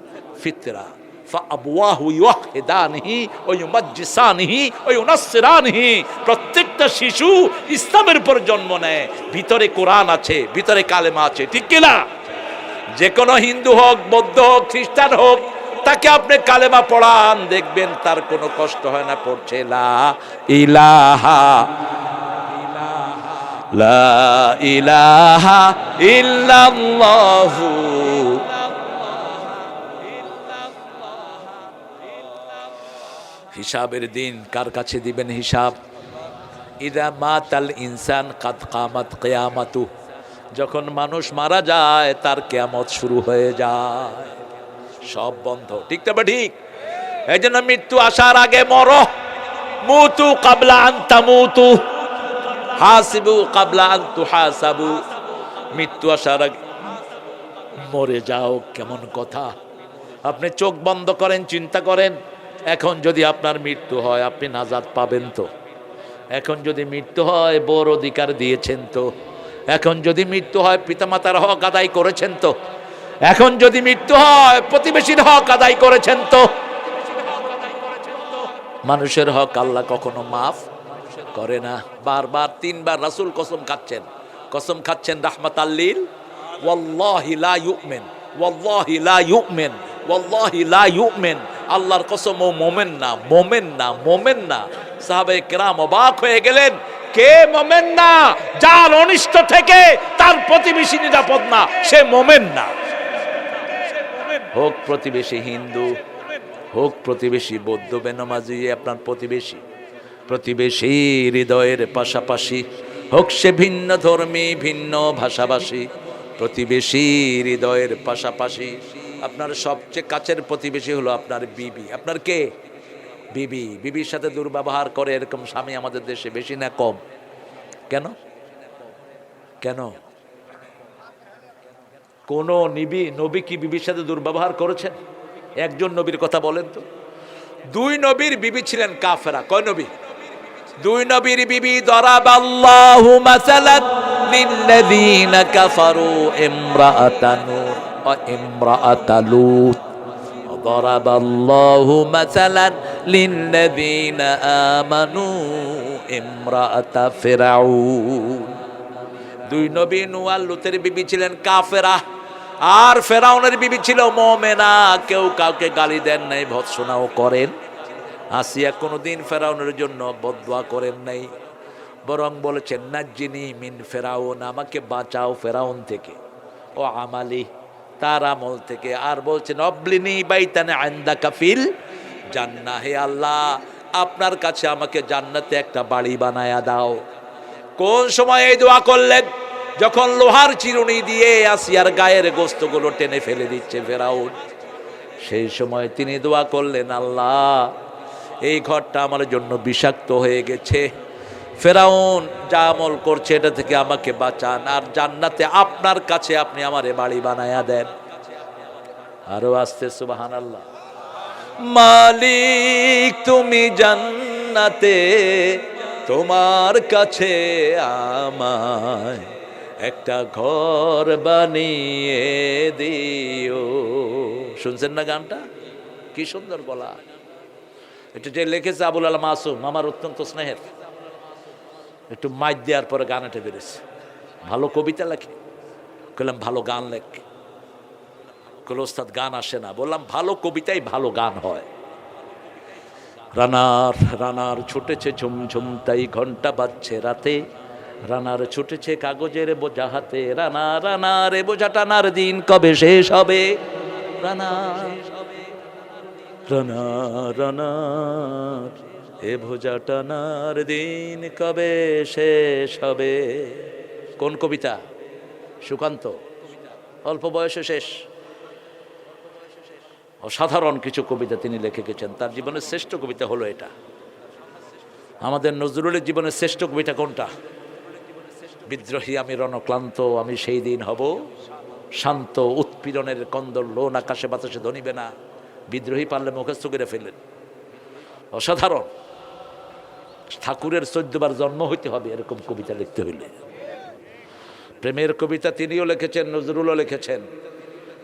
ফিতরা ফাআবওয়াহু ইউহিদানিহি ওয়া ইউমাজ্জিসানিহি ওয়া ইউনাসসিরানিহি। প্রত্যেকটা শিশু ইসলামের উপর জন্ম নেয়। ভিতরে কোরআন আছে, ভিতরে কালেমা আছে, ঠিক কি না? যে কোনো হিন্দু হোক, বৌদ্ধ হোক, খ্রিস্টান হোক, তাকে আপনি কালেমা পড়ান, দেখবেন তার কোনো কষ্ট হয় না পড়ছে। লা ইলাহা লা ইলাহা ইল্লাল্লাহু। হিসাবের দিন কার কাছে দিবেন হিসাব? ইদা মাতাল ইনসান কাদ কামাত কিয়ামাতু। যখন মানুষ মারা যায় তার কিয়ামত শুরু হয়ে যায়, সব বন্ধ। ঠিক না বা ঠিক? এই জন্য মৃত্যু আসার আগে মরো। মুতু কাবলা আন তামুতু হাসিবু কাবলা আন তুহাসাবু। মৃত্যু আসার আগে মরে যাও। কেমন কথা! আপনি চোখ বন্ধ করেন, চিন্তা করেন, এখন যদি আপনার মৃত্যু হয় আপনি নাজাত পাবেন তো? এখন যদি মৃত্যু হয় বড় অধিকার দিয়েছেন তো? এখন যদি মৃত্যু হয় পিতামাতার হক আদায় করেছেন তো? এখন যদি মৃত্যু হয় প্রতিবেশীর হক আদায় করেছেন তো? মানুষের হক আল্লাহ কখনো মাফ করে না। বারবার 3বার রাসূল কসম খাচ্ছেন রাহমাতাল লিল ওয়াল্লাহি লা ইউমিন ওয়াল্লাহি লা ইউমিন ওয়াল্লাহি লা ইউমিন, আল্লাহর কসম ও মোমেন না, মোমেন না, মোমেন না। সাহাবায়ে কেরাম অবাক হয়ে গেলেন, কে মোমেন না? যার অনিষ্ট থেকে তার প্রতিবেশী নিরাপদ না, সে মোমেন না। হোক প্রতিবেশী হিন্দু, হোক প্রতিবেশী বৌদ্ধ বেনামাজি, আপনার প্রতিবেশী, প্রতিবেশী হৃদয়ের পাশাপাশি, হোক সে ভিন্ন ধর্মী, ভিন্ন ভাষাভাষী, প্রতিবেশী হৃদয়ের পাশাপাশি। আপনার সবচেয়ে কাছের প্রতিবেশী হলো আপনার বিবি। আপনার কে? বিবি। বিবির সাথে দুর্ব্যবহার করে এরকম স্বামী আমাদের দেশে বেশি না কম? কেন? কেন? কোন নবী কি বিবির সাথে দুর্ব্যবহার করেছেন? একজন নবীর কথা বলেন তো। দুই নবীর বিবি ছিলেন কাফেরা। কয় নবী? দুই নবীর বিবি। দরাবাল্লাহু মাসালান লিল্লাযীনা কাফারু ইমরাআতা নূহ ওয়া ইমরাআতা লূত। দরাবাল্লাহু মাসালান লিল্লাযীনা আমানু ইমরাআতা ফিরআউন। দুই নবী নূহ আর লূতের বিবি ছিলেন কাফেরা, আর ফেরাউনের বিবি ছিল মুমিনা। কেউ কাউকে গালি দেন নাই, ভৎসনাও করেন। আসিয়া কোনোদিন ফেরাউনের জন্য বদদুয়া করেন নাই, বরং বলেছেন নাজ্জিনি মিন ফেরাউন, আমাকে বাঁচাও ফেরাউন থেকে, ও আমালি, তার আমল থেকে। আর বলছেন অবলিনি বাইতান ইনদাকা ফিল জান্নাহ, হে আল্লাহ আপনার কাছে আমাকে জান্নাতে একটা বাড়ি বানায়া দাও। কোন সময় এই দোয়া করলেন? যখন লোহার চিরুনি দিয়ে আসিয়ার গায়ের গোস্তগুলো টেনে ফেলে দিচ্ছে ফেরাউন, সেই সময় তিনি দোয়া করলেন, আল্লাহ এই ঘরটা আমার জন্য বিষাক্ত হয়ে গেছে, ফেরাউন যা আমল করছে এটা থেকে আমাকে বাঁচান, আর জান্নাতে আপনার কাছে আপনি আমারে বাড়ি বানায়া দেন। আরো আসতে সুবহানাল্লাহ। মালিক তুমি জান্নাতে তোমার কাছে আমায় একটা ঘর বানিয়ে দিও। শুনছেন না গানটা? কি সুন্দর বলা। এটা যে লিখেছে আবুল আলা মাসুম, আমার অত্যন্ত স্নেহের। একটু মাইক দেওয়ার পরে গানটা বেড়েছে। ভালো কবিতা লেখে, বললাম ভালো গান লেখে। কল ওস্তাদ গান আসে না, বললাম ভালো কবিতাই ভালো গান হয়। রানার রানার ছুটেছে ঝুমঝুম তাই ঘন্টা বাজছে রাতে, রানার ছুটেছে কাগজের বোঝা হাতে, রানা রানার এ বোঝা টানার দিন কবে শেষ হবে? রানা রানা রানার এ বোঝা টানার দিন কবে শেষ হবে? কোন কবিতা? সুকান্ত। অল্প বয়সে শেষ। অসাধারণ কিছু কবিতা তিনি লিখে গেছেন। তার জীবনের শ্রেষ্ঠ কবিতা হলো এটা। আমাদের নজরুলের জীবনের শ্রেষ্ঠ কবিতা কোনটা? বিদ্রোহী আমি রণক্লান্ত, আমি সেই দিন হব শান্ত, উৎপীড়নের কন্দল লোন আকাশে বাতাসে ধনিবে না। বিদ্রোহী পারলে মুখস্থ করে ফেললেন। অসাধারণ। ঠাকুরের 14 বার জন্ম হইতে হবে এরকম কবিতা লিখতে হইলে। প্রেমের কবিতা তিনিও লিখেছেন, নজরুলও লিখেছেন।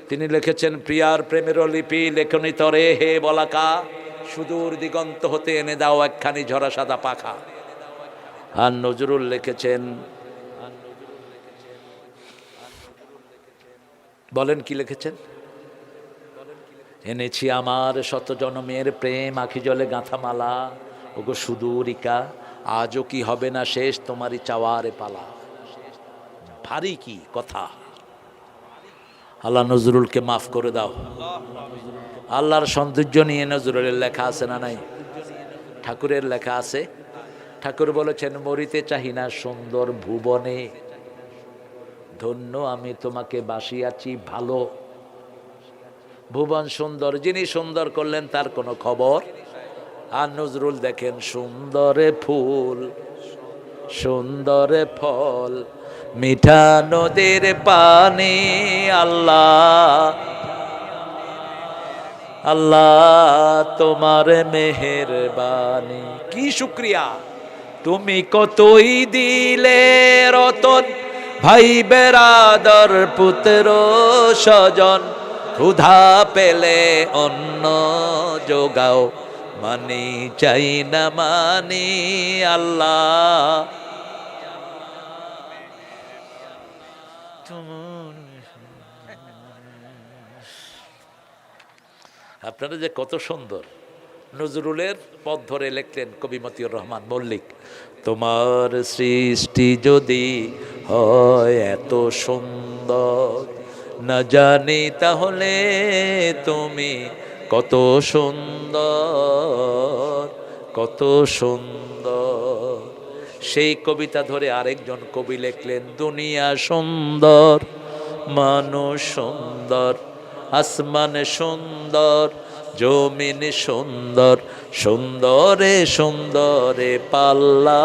তিনি লিখেছেন প্রিয়ার প্রেমের লিপি লেখনি তরে হে বলাকা, সুদূর দিগন্ত হতে এনে দাও একখানি ঝরা সাদা পাখা। আর নজরুল লিখেছেন, বলেন কি লিখেছেন? এনেছি আমার শত জনমের প্রেম আখি জলে গাঁথা মালা, ওগো সুদূরিকা আজও কি হবে না শেষ তোমারই চাওয়ারে পালা। ভারী কি কথা। আল্লাহ নজরুলকে মাফ করে দাও। আল্লাহর সৌন্দর্য নিয়ে নজরুলের লেখা আছে না নাই? ঠাকুরের লেখা আছে। ঠাকুর বলেছেন মরিতে চাহি না সুন্দর ভুবনে, ধন্য আমি তোমাকে বাসিয়াছি ভালো। ভুবন সুন্দর, যিনি সুন্দর করলেন তার কোনো খবর। আর নজরুল দেখেন সুন্দরে ফুল সুন্দরে ফল, মিঠা নদীর পানি, আল্লাহ আল্লাহ তোমার মেহেরবানি। কি শুকরিয়া, তুমি কতই দিলে রতন, ভাই বেরাদর পুত্র স্বজন, ক্ষুধা পেলে অন্ন যোগাও, মানি চাই না মানি, আল্লাহ আপনারা যে কত সুন্দর নজরুলের পথ ধরে লিখলেন কবি মতিউর রহমান মল্লিক, তোমার সৃষ্টি যদি হয় এত সুন্দর, না জানি তাহলে তুমি কত সুন্দর, কত সুন্দর। সেই কবিতা ধরে আরেকজন কবি লিখলেন, দুনিয়া সুন্দর, মানুষ সুন্দর, আসমান সুন্দর, জমিন সুন্দর, সুন্দরে সুন্দরে পাল্লা,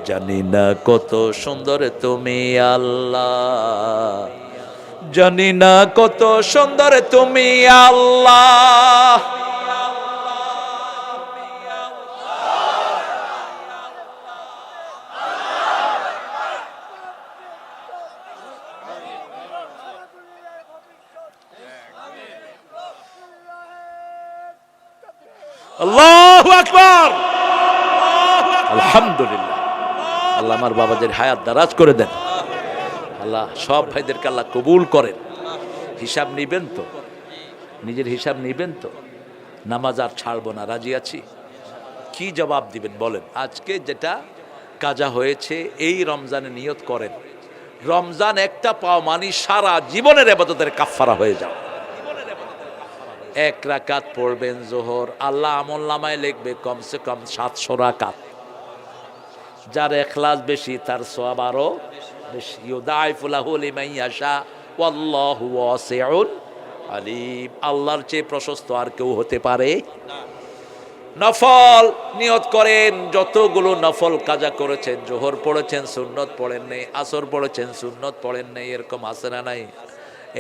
জানি না কত সুন্দর তুমি আল্লাহ, জানি না কত সুন্দর তুমি আল্লাহ। আল্লাহু আকবার, আলহামদুলিল্লাহ। আল্লাহ আমার বাবাদের হায়াত দারাজ করে দেন। আল্লাহ সব ভাইদেরকে আল্লাহ কবুল করেন। হিসাব নিবেন তো, নিজের হিসাব নিবেন তো। নামাজ আর ছাড়বো না, রাজি আছি। কি জবাব দিবেন বলেন? আজকে যেটা কাজা হয়েছে, এই রমজানে নিয়ত করেন, রমজান একটা পাও মানে সারা জীবনের ইবাদতের কাফারা হয়ে যাও। এক রাকাত পড়বেন জোহর, আল্লাহ আমলনামায় লিখবে কমসে কম 700 রাকাত। যার ইখলাস বেশি তার সওয়াব আরো বেশি। ইউদাইফু লাহু লিমান ইয়াশা ওয়াল্লাহু ওয়াসিউন আলিম। আল্লাহর চেয়ে প্রশস্ত আর কেউ হতে পারে না। নফল নিয়ত করেন, যতগুলো নফল কাজা করেছেন, জোহর পড়েছেন সুন্নত পড়েন নেই, আসর পড়েছেন সুন্নত পড়েন নেই, এরকম আছে না নাই?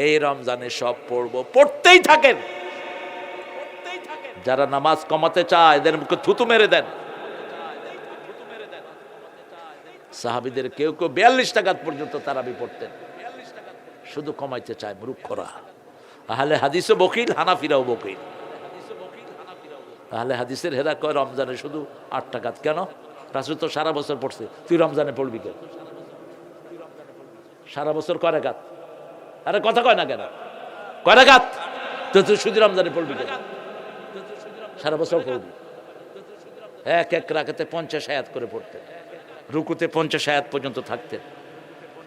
এই রমজানে সব পড়বো, পড়তেই থাকেন। যারা নামাজ কমাতে চায় এদের মুখে থুতু মেরে দেন। সাহাবীদের কেউ কেউ 42 টাকাত পর্যন্ত তারাবি পড়তেন, শুধু কমাইতে চায় মূর্খরা। আহলে হাদিসও বকিল, হানাফিরাও বকিল। আহলে হাদিসের হেরা কয় রমজানে শুধু 8 টাকাত। কেন? রাসূল তো সারা বছর পড়ছে, তুই রমজানে পড়বি কেন? সারা বছর কয় রাকাত? আরে কথা কয় না কেন? কয় রাকাত? তো তুই শুধু রমজানে পড়বি কেন? সারা বছর পড়বি। এক এক রাকাতে 50 আয়াত করে পড়তেন, রুকুতে 50 আয়াত পর্যন্ত থাকতেন।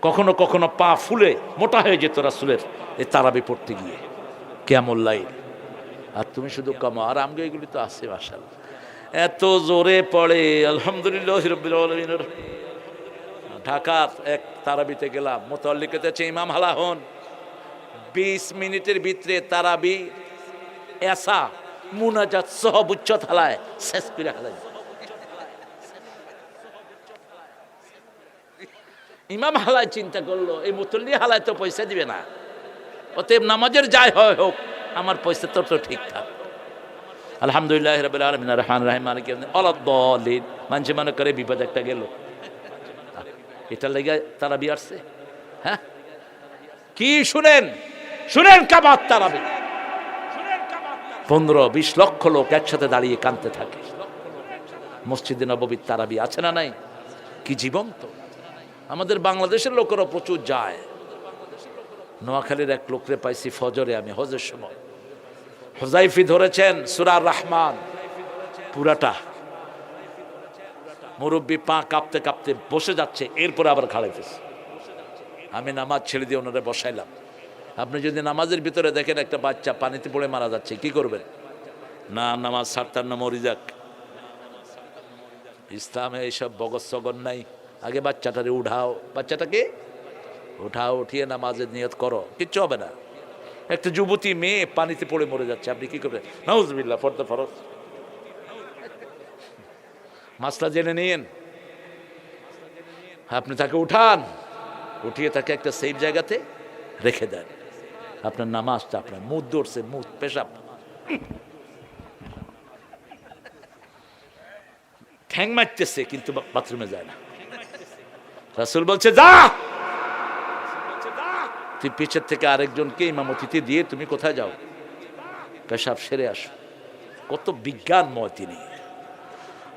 কখনো কখনো পা ফুলে মোটা হয়ে যেত রাসূলের এই তারাবি পড়তে গিয়ে, কিয়ামুল লাইল। আর তুমি শুধু কমা। আর আমগো এগুলি তো আছে মাশাআল্লাহ, এত জোরে পড়ে। আলহামদুলিল্লাহ রাব্বিল আলামিন। ঢাকার এক তারাবিতে গেলাম, মুতাল্লিক হচ্ছে ইমাম হালা হন, 20 মিনিটের ভিতরে তারাবি এসা মুনাজাত সহ বুচ্চত হালায় শেষ করে হালায়। ইমাম হালায় চিন্তা করলো, এই মুতল্লি হালায় তো পয়সা দিবে না, অতএব নামাজের যাই হয় হোক, আমার পয়সা তো ঠিকঠাক। আলহামদুলিল্লাহ রাব্বিল আলামিন রহমানির রহিম মালিকি ইয়াউমিদ্দিন আলাদ-দাল্লিন। মানুষ মনে করে বিপদ একটা গেল, এটা লেগে তারাবি আসছে। হ্যাঁ কি শুনেন, শুনেন কাবাত তারাবি। 15-20 লক্ষ লোক একসাথে দাঁড়িয়ে কাঁদতে থাকে। মসজিদে নববীর তারাবি আছে না নাই? কি জীবন্ত। আমাদের বাংলাদেশের লোকেরও প্রচুর যায়। নোয়াখালীর এক লোকরে পাইছি ফজরে, আমি হজের সময়, হুযাইফি ধরেছেন সূরা রহমান পুরাটা। মুরব্বী পা কাঁপতে কাঁপতে বসে যাচ্ছে, এরপরে আবার খাড়াইতেছে। আমি নামাজ ছেড়ে দিয়ে ওনারে বসাইলাম। আপনি যদি নামাজের ভিতরে দেখেন একটা বাচ্চা পানিতে পড়ে মারা যাচ্ছে, কি করবেন? না, নামাজ ছাড়তার না, মরি যাক। ইসলামে এইসব বগস সগন নাই। আগে বাচ্চাটারে উঠাও, বাচ্চাটাকে উঠাও, উঠিয়ে নামাজের নিয়ত করো, কিচ্ছু হবে না। একটা যুবতী মেয়ে পানিতে পড়ে মরে যাচ্ছে, আপনি কি করবেন? নাউজুবিল্লাহ, ফরজ ফরজ। মাসলা জেনে নিন। আপনি তাকে উঠান, উঠিয়ে তাকে একটা সেফ জায়গাতে রেখে দেন। আপনার নামাজটা, আপনার মুদ ধরছে, মুদ পেশাব, ঠ্যাং মারতেছে, কিন্তু বাথরুমে যায় না। রাসূল বলছে যা, তুই পিছের থেকে আরেকজনকে ইমামতিতে দিয়ে তুমি কোথায় যাও, পেশাব সেরে আসো। কত বিজ্ঞানময় তিনি।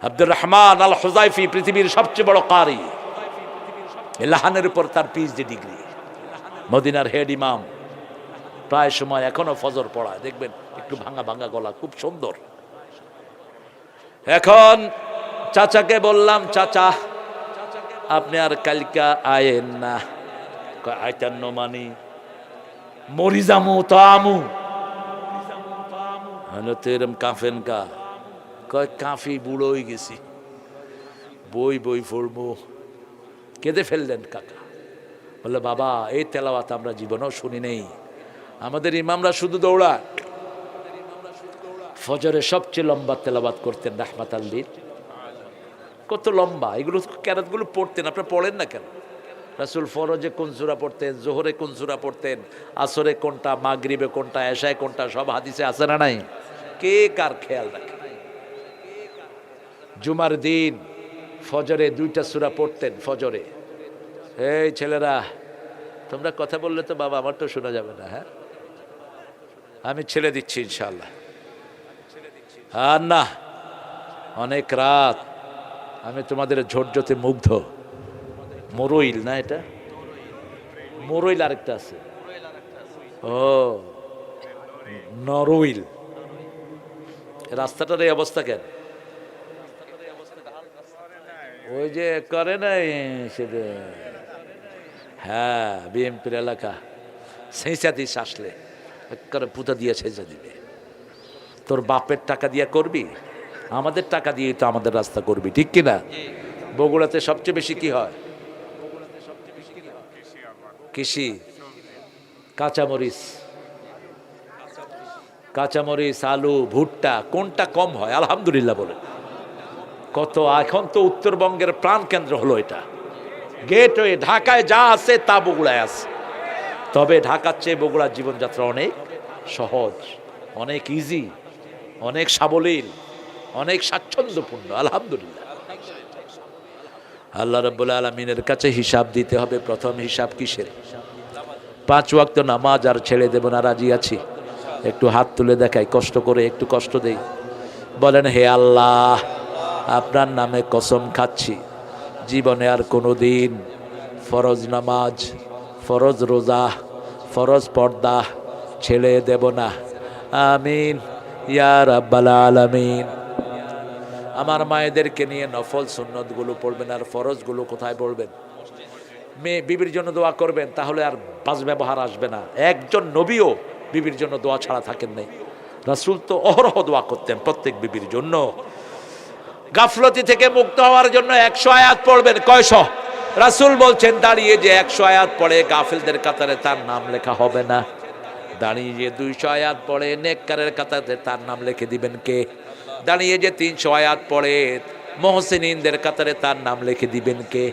আব্দুর রহমান আল হুযাইফি পৃথিবীর সবচেয়ে বড় কারি। লাহানের উপর তার পিএইচডি ডিগ্রি। মদিনার হেড ইমাম, প্রায় সময় এখনো ফজর পড়ায়, দেখবেন একটু ভাঙা ভাঙা গলা, খুব সুন্দর। এখন চাচাকে বললাম, চাচা আপনি আর কালকা আয়েন না। আইতান্ন মানি মরি যামু তো আমু, এরম কাফেন কা, কয় কাফি বুড়ো হয়ে গেছি, বই বই পড়বো। কেঁদে ফেললেন কাকা। বললে বাবা এই তেলাওয়াত আমরা জীবনেও শুনি নেই, আমাদের ইমামরা শুধু দৌড়ায়। ফজরে সবচেয়ে লম্বা তেলাওয়াত করতেন রাহমাত আল্লির, কত লম্বা, এগুলো কেরাতগুলো পড়তেন, আপনারা পড়েন না কেন? রাসূল ফরজে কোন সূরা পড়তেন, জোহরে কোন সূরা পড়তেন, আসরে কোনটা, মাগরিবে কোনটা, এশায় কোনটা, সব হাদিসে আছে না নাই? কে কার খেয়াল রাখে? জুমার দিন ফজরে 2টা সূরা পড়তেন ফজরে। এই ছেলেরা তোমরা কথা বললে তো বাবা আমার তো শোনা যাবে না, হ্যাঁ আমি ছেড়ে দিচ্ছি ইনশাআল্লাহ। আর না, অনেক রাত, আমি তোমাদের ঝোরঝোতে মুগ্ধ। মরইল না এটা, মরইল আরেকটা আছে, ও নরইল। রাস্তাটার এই অবস্থা কেন? ওই যে করে নাই সেটা, হ্যাঁ বিএমপির এলাকা, সেঁচা দিস আসলে করে পুঁতা দিয়ে সেঁচা দিবে। তোর বাপের টাকা দিয়ে করবি, আমাদের টাকা দিয়েই তো আমাদের রাস্তা করবি, ঠিক কিনা? বগুড়াতে সবচেয়ে বেশি কি হয়? কৃষি, কাঁচামরিচ, কাঁচামরিচ, আলু, ভুট্টা, কোনটা কম হয়? আলহামদুলিল্লাহ বলে কত। এখন তো উত্তরবঙ্গের প্রাণ কেন্দ্র হলো এটা, গেটওয়ে। ঢাকায় যা আছে তা বগুড়ায় আছে, তবে ঢাকার চেয়ে বগুড়ার জীবনযাত্রা অনেক সহজ, অনেক ইজি, অনেক সাবলীল, অনেক স্বাচ্ছন্দ্যপূর্ণ। আলহামদুলিল্লাহ। আল্লাহ রাব্বুল আলামিনের কাছে হিসাব দিতে হবে। প্রথম হিসাব কিসের? 5 ওয়াক্ত নামাজ আর ছেড়ে দেব না, রাজি আছি? একটু হাত তুলে দেখাই, কষ্ট করে একটু কষ্ট দেই। বলেন হে আল্লাহ, আপনার নামে কসম খাচ্ছি, জীবনে আর কোনো দিন ফরজ নামাজ, ফরজ রোজা, ফরজ পর্দা ছেড়ে দেব না। আমিন ইয়া রাব্বাল আলামিন। আমার মায়েদেরকে নিয়ে নফল সুন্নতগুলো পড়বেন, আর ফরজগুলো কোথায় পড়বেন? মেয়ে বিবির জন্য দোয়া করবেন, তাহলে আর বাজ ব্যবহার আসবে না। একজন নবীও বিবির জন্য দোয়া ছাড়া থাকেন নাই। রাসূল তো অহরহ দোয়া করতেন প্রত্যেক বিবির জন্য। গাফলতি থেকে মুক্ত হওয়ার জন্য 100 আয়াত পড়বেন। কয়শ? রাসূল বলছেন দাঁড়িয়ে যে 100 আয়াত পড়ে গাফিলদের কাতারে তার নাম লেখা হবে না, দাঁড়িয়ে যে 200 আয়াত পড়ে নেককারের কাতারে তার নাম লিখে দিবেন কে? দাঁড়িয়ে যে 300 আয়াত পড়ে মুহসিনিনদের কাতারে তার নাম লিখে দিবেন কে?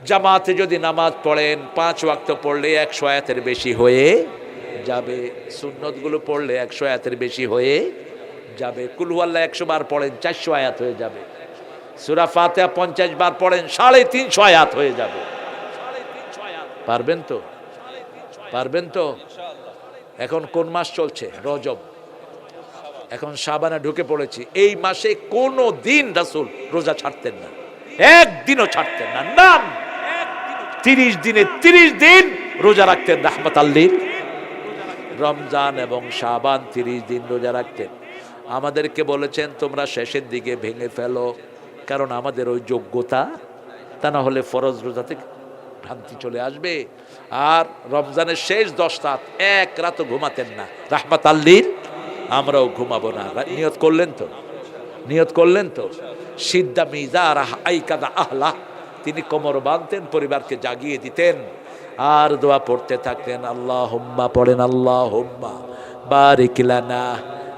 জামাতে যদি নামাজ পড়েন 5 ওয়াক্ত পড়লে 100 আয়াতের বেশি হয়ে যাবে। সুন্নতগুলো পড়লে 100 আয়াতের বেশি হয়ে যাবে। কুল হুয়াল্লাহ 100 বার পড়েন 400 আয়াত হয়ে যাবে। সূরা ফাতিহা 50 বার পড়েন 350 আয়াত হয়ে যাবে। পারবেন তো? পারবেন তো? এখন কোন মাস চলছে? রজব। এখন শাবানে ঢুকে পড়েছি। এই মাসে কোনো দিন রাসূল রোজা ছাড়তেন না, একদিনও ছাড়তেন না। নাম 30 দিনে 30 দিন রোজা রাখতেন রাহমাতাল লিল। রমজান এবং শাবান 30 দিন রোজা রাখতেন। আমাদেরকে বলেছেন তোমরা শেষের দিকে ভেঙে ফেলো, কারণ আমাদের ওই যোগ্যতা, তা না হলে ফরজ রোজাতে ভ্রান্তি চলে আসবে। আর রমজানের শেষ 10 রাত এক রাতও ঘুমাতেন না রাহমাতাল লিল। আমরাও ঘুমাবো না। নিয়ত করলেন তো? নিয়ত করলেন তো? সিদ্ধা মিজার আইকাদা আহলা, তিনি কোমর বাঁধতেন, পরিবারকে জাগিয়ে দিতেন আর দোয়া পড়তে থাকতেন। আল্লাহুম্মা পড়েন, আল্লাহুম্মা বারিক লানা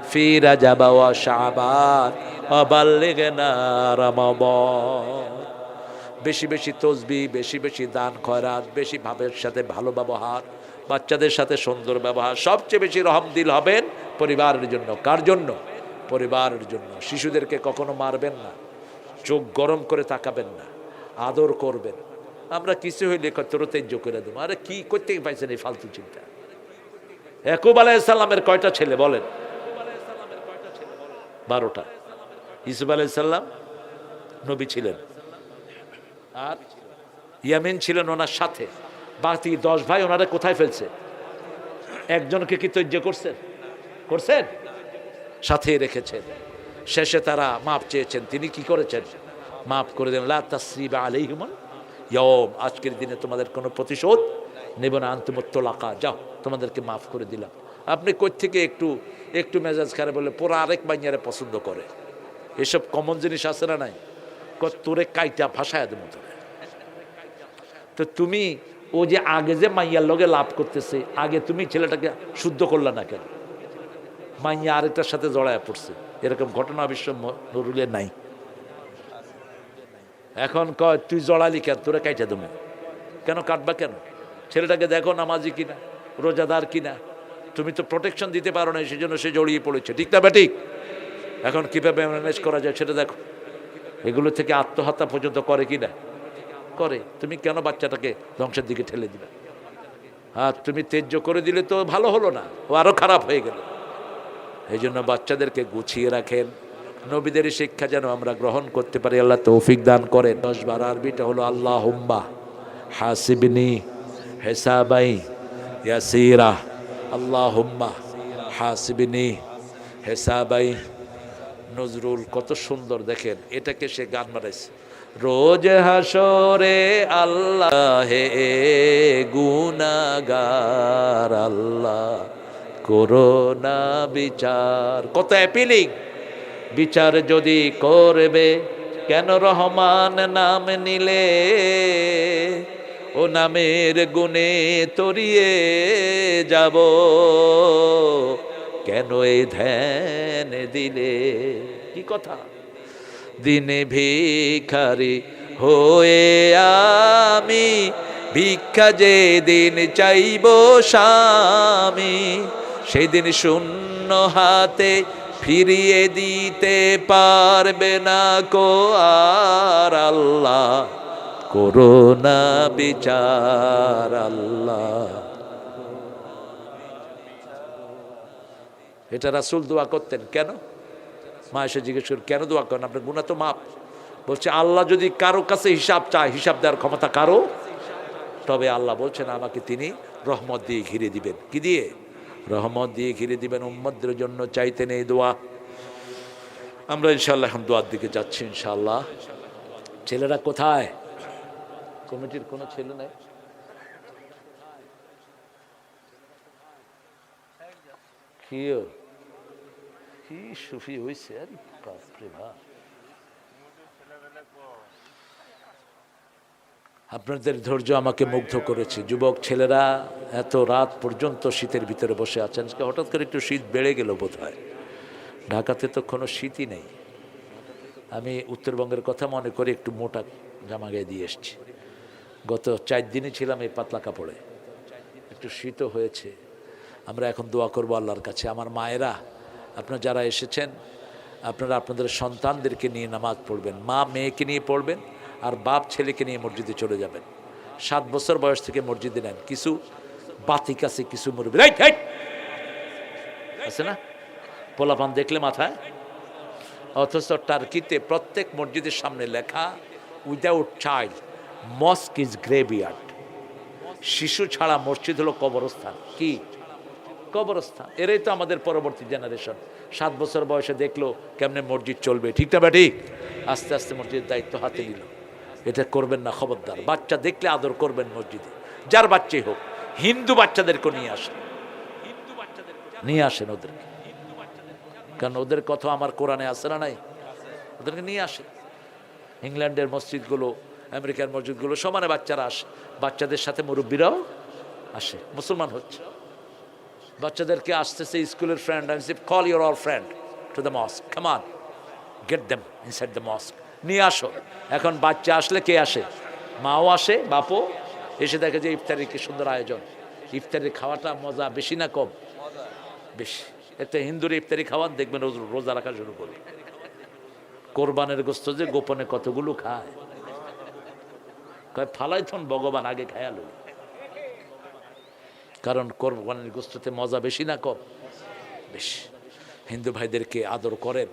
ফি রাজাব ওয়া শাবান ওয়া বাল্লিগনা রমাদান। বেশি বেশি তসবিহ, বেশি বেশি দান খয়রাত, বেশি ভাবের সাথে ভালো ব্যবহার, বাচ্চাদের সাথে সুন্দর ব্যবহার। সবচেয়ে বেশি রহমদিল হবেন পরিবারের জন্য। কার জন্য? পরিবারের জন্য। শিশুদেরকে কখনো মারবেন না, চোখ গরম করে তাকাবেন না, আদর করবেন। আমরা কিছু হইলে তরতেজ্য করে দেবো। আরে কি করতে পাইছেন এই ফালতু চিন্তা? ইয়াকুব আলাইহিস সালামের কয়টা ছেলে বলেন? 12টা। ইউসুফ আলাইহিস সালাম নবী ছিলেন, আর ইয়ামিন ছিলেন ওনার সাথে। বাকি 10 ভাই ওনারা কোথায় ফেলছে? একজনকে কি তৈর্য করছেন? করছেন? সাথে রেখেছেন। শেষে তারা মাপ চেয়েছেন, তিনি কি করেছেন? মাফ করে দেন। লা তাসরিবা আলাইহিমুল ইয়াওম, আজকের দিনে তোমাদের কোনো প্রতিশোধ নেব না। আনতুমুত তোলাকা, যাও তোমাদেরকে মাফ করে দিলাম। আপনি কই থেকে একটু একটু মেজাজ খারাপ বলে পুরো আরেক বাইয়ারে পছন্দ করে, এসব কমন জিনিস আছে না নাই? তোরে কাইটা ভাষায় দেবো তোরে। তো তুমি ও যে আগে যে মাইয়ার লগে লাভ করতেছে, আগে তুমি ছেলেটাকে শুদ্ধ করলা না কেন? মাইয়া আরেকটার সাথে জড়ায় পড়ছে, এরকম ঘটনা বিশ্ব নরুলে নাই। এখন কয় তুই জড়ালি কেন, তোরে কাইটা দেবো। কেন কাটবা কেন? ছেলেটাকে দেখো নামাজি কিনা, রোজাদার কিনা, তুমি তো প্রোটেকশন দিতে পারো না, সেই জন্য সে জড়িয়ে পড়েছে। ঠিক না ব্যাটিক? এখন কীভাবে ম্যানেজ করা যায় সেটা দেখো। এগুলো থেকে আত্মহত্যা পর্যন্ত করে কিনা করে। তুমি কেন বাচ্চাটাকে ধ্বংসের দিকে ঠেলে দিবে? আর তুমি তেজ্য করে দিলে তো ভালো হলো না, ও আরো খারাপ হয়ে গেল। এই জন্য বাচ্চাদেরকে গুছিয়ে রাখেন। নবীদের শিক্ষা যেন আমরা গ্রহণ করতে পারি, আল্লাহ তৌফিক দান করেন। 10 বার আরবিটা হলো আল্লাহুম্মা হাসিবনি হিসাবাই ইয়াসিরা। আল্লাহুম্মা হাসিবনি হিসাবাই। নজরুল কত সুন্দর দেখেন, এটাকে সে গান বানাইছে। রোজ হাসরে আল্লাহ হে গুনাহগার আল্লাহ করোনা বিচার। কত অ্যাপিলিং! বিচার যদি করবে কেন রহমান নাম নিলে, ও নামের গুণে তরিয়ে যাব, কেন এই ধ্যান দিলে। কি কথা! দিনে ভিখারি হয়ে আমি ভিক্ষা যে দিন চাইব স্বামী, সেদিন শূন্য হাতে ফিরিয়ে দিতে পারবে না কো আর আল্লাহ করোনা বিচার আল্লাহ। এটা রাসূল দোয়া করতেন। কেন? মা এসে জিজ্ঞেস করেন কেন দোয়া করেন? আপনার গুনাহ তো মাপ। বলছে আল্লাহ যদি কারো কাছে হিসাব চায়, হিসাব দেওয়ার ক্ষমতা কারো, তবে আল্লাহ বলছেন আমাকে তিনি রহমত দিয়ে ঘিরে দিবেন। কি দিয়ে? রহমত দিয়ে ঘিরে দিবেন। উম্মতদের জন্য চাইতেন এই দোয়া। আমরা ইনশাআল্লাহ এখন দোয়ার দিকে যাচ্ছি ইনশাআল্লাহ। ছেলেরা কোথায়? কমিটির কোনো ছেলে নাই? কি সুফি হয়েছে! আরে বাপরে বাপ! আপনাদের ধৈর্য আমাকে মুগ্ধ করেছে। যুবক ছেলেরা এত রাত পর্যন্ত শীতের ভিতরে বসে আছেন। হঠাৎ করে একটু শীত বেড়ে গেল বোধ হয়। ঢাকাতে তো কোনো শীতই নেই। আমি উত্তরবঙ্গের কথা মনে করে একটু মোটা জামা গায়ে দিয়ে এসছি। গত 4 দিনই ছিলাম এই পাতলা কাপড়ে। একটু শীতও হয়েছে। আমরা এখন দোয়া করব আল্লাহর কাছে। আমার মায়েরা, আপনারা যারা এসেছেন, আপনারা আপনাদের সন্তানদেরকে নিয়ে নামাজ পড়বেন। মা মেয়েকে নিয়ে পড়বেন, আর বাপ ছেলেকে নিয়ে মসজিদে চলে যাবেন। 7 বছর বয়স থেকে মসজিদে নেন। কিছু বাতিক আছে, কিছু মুরব্বী আছে না, পোলাপান দেখলে মাথায়। অথচ টার্কিতে প্রত্যেক মসজিদের সামনে লেখা উইদাউট চাইল্ড মস্ক ইজ গ্রেভিয়ার্ড। শিশু ছাড়া মসজিদ হলো কবরস্থান। কি কবরস্থান? এরাই তো আমাদের পরবর্তী জেনারেশন। 7 বছর বয়সে দেখলো কেমনে মসজিদ চলবে। ঠিক না ব্যাটি? আস্তে আস্তে মসজিদের দায়িত্ব হাতে নিল। এটা করবেন না, খবরদার। বাচ্চা দেখলে আদর করবেন মসজিদে, যার বাচ্চাই হোক। হিন্দু বাচ্চাদেরকে নিয়ে আসেন, নিয়ে আসেন ওদেরকে, কারণ ওদের কথা আমার কোরআনে আছে না নাই? ওদেরকে নিয়ে আসেন। ইংল্যান্ডের মসজিদগুলো, আমেরিকার মসজিদগুলো সমানে বাচ্চারা আসে। বাচ্চাদের সাথে মুরব্বীরাও আসে, মুসলমান হচ্ছে। বাচ্চাদেরকে আসতেছে স্কুলের ফ্রেন্ড, আমি say call your all friend to the mosque, come on, get them inside the mosque, নিয়ে আসো। এখন বাচ্চা আসলে কে আসে? মাও আসে, বাপও এসে দেখে যে ইফতারির কি সুন্দর আয়োজন। ইফতারির খাওয়াটা মজা বেশি না কম? বেশি। একটা হিন্দুর ইফতারি খাওয়ান, দেখবেন রোজা রাখা শুরু করবে। কোরবানের গোস্ত যে গোপনে কতগুলো খায়, কয় ফালাইথন ভগবান আগে খায়ালো। কারণ কোরবানির গোস্ততে মজা বেশি না কম? বেশি। হিন্দু ভাইদেরকে আদর করেন,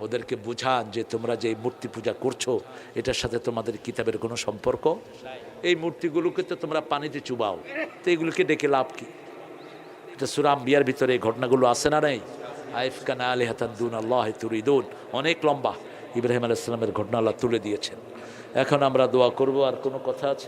ওদেরকে বুঝান যে তোমরা যে মূর্তি পূজা করছো এটার সাথে তোমাদের কিতাবের কোনো সম্পর্ক। এই মূর্তিগুলোকে তো তোমরা পানিতে চুবাও, তো এগুলোকে ডেকে লাভ কি? এটা সূরা আম্বিয়ার ভিতরে এই ঘটনাগুলো আছে না নাই? আইফকান আলিহাতান দুন আল্লাহি তুরিদুন, অনেক লম্বা। ইব্রাহিম আলাইহিস সালামের ঘটনা আল্লাহ তুলে দিয়েছেন। এখন আমরা দোয়া করব। আর কোনো কথা আছে?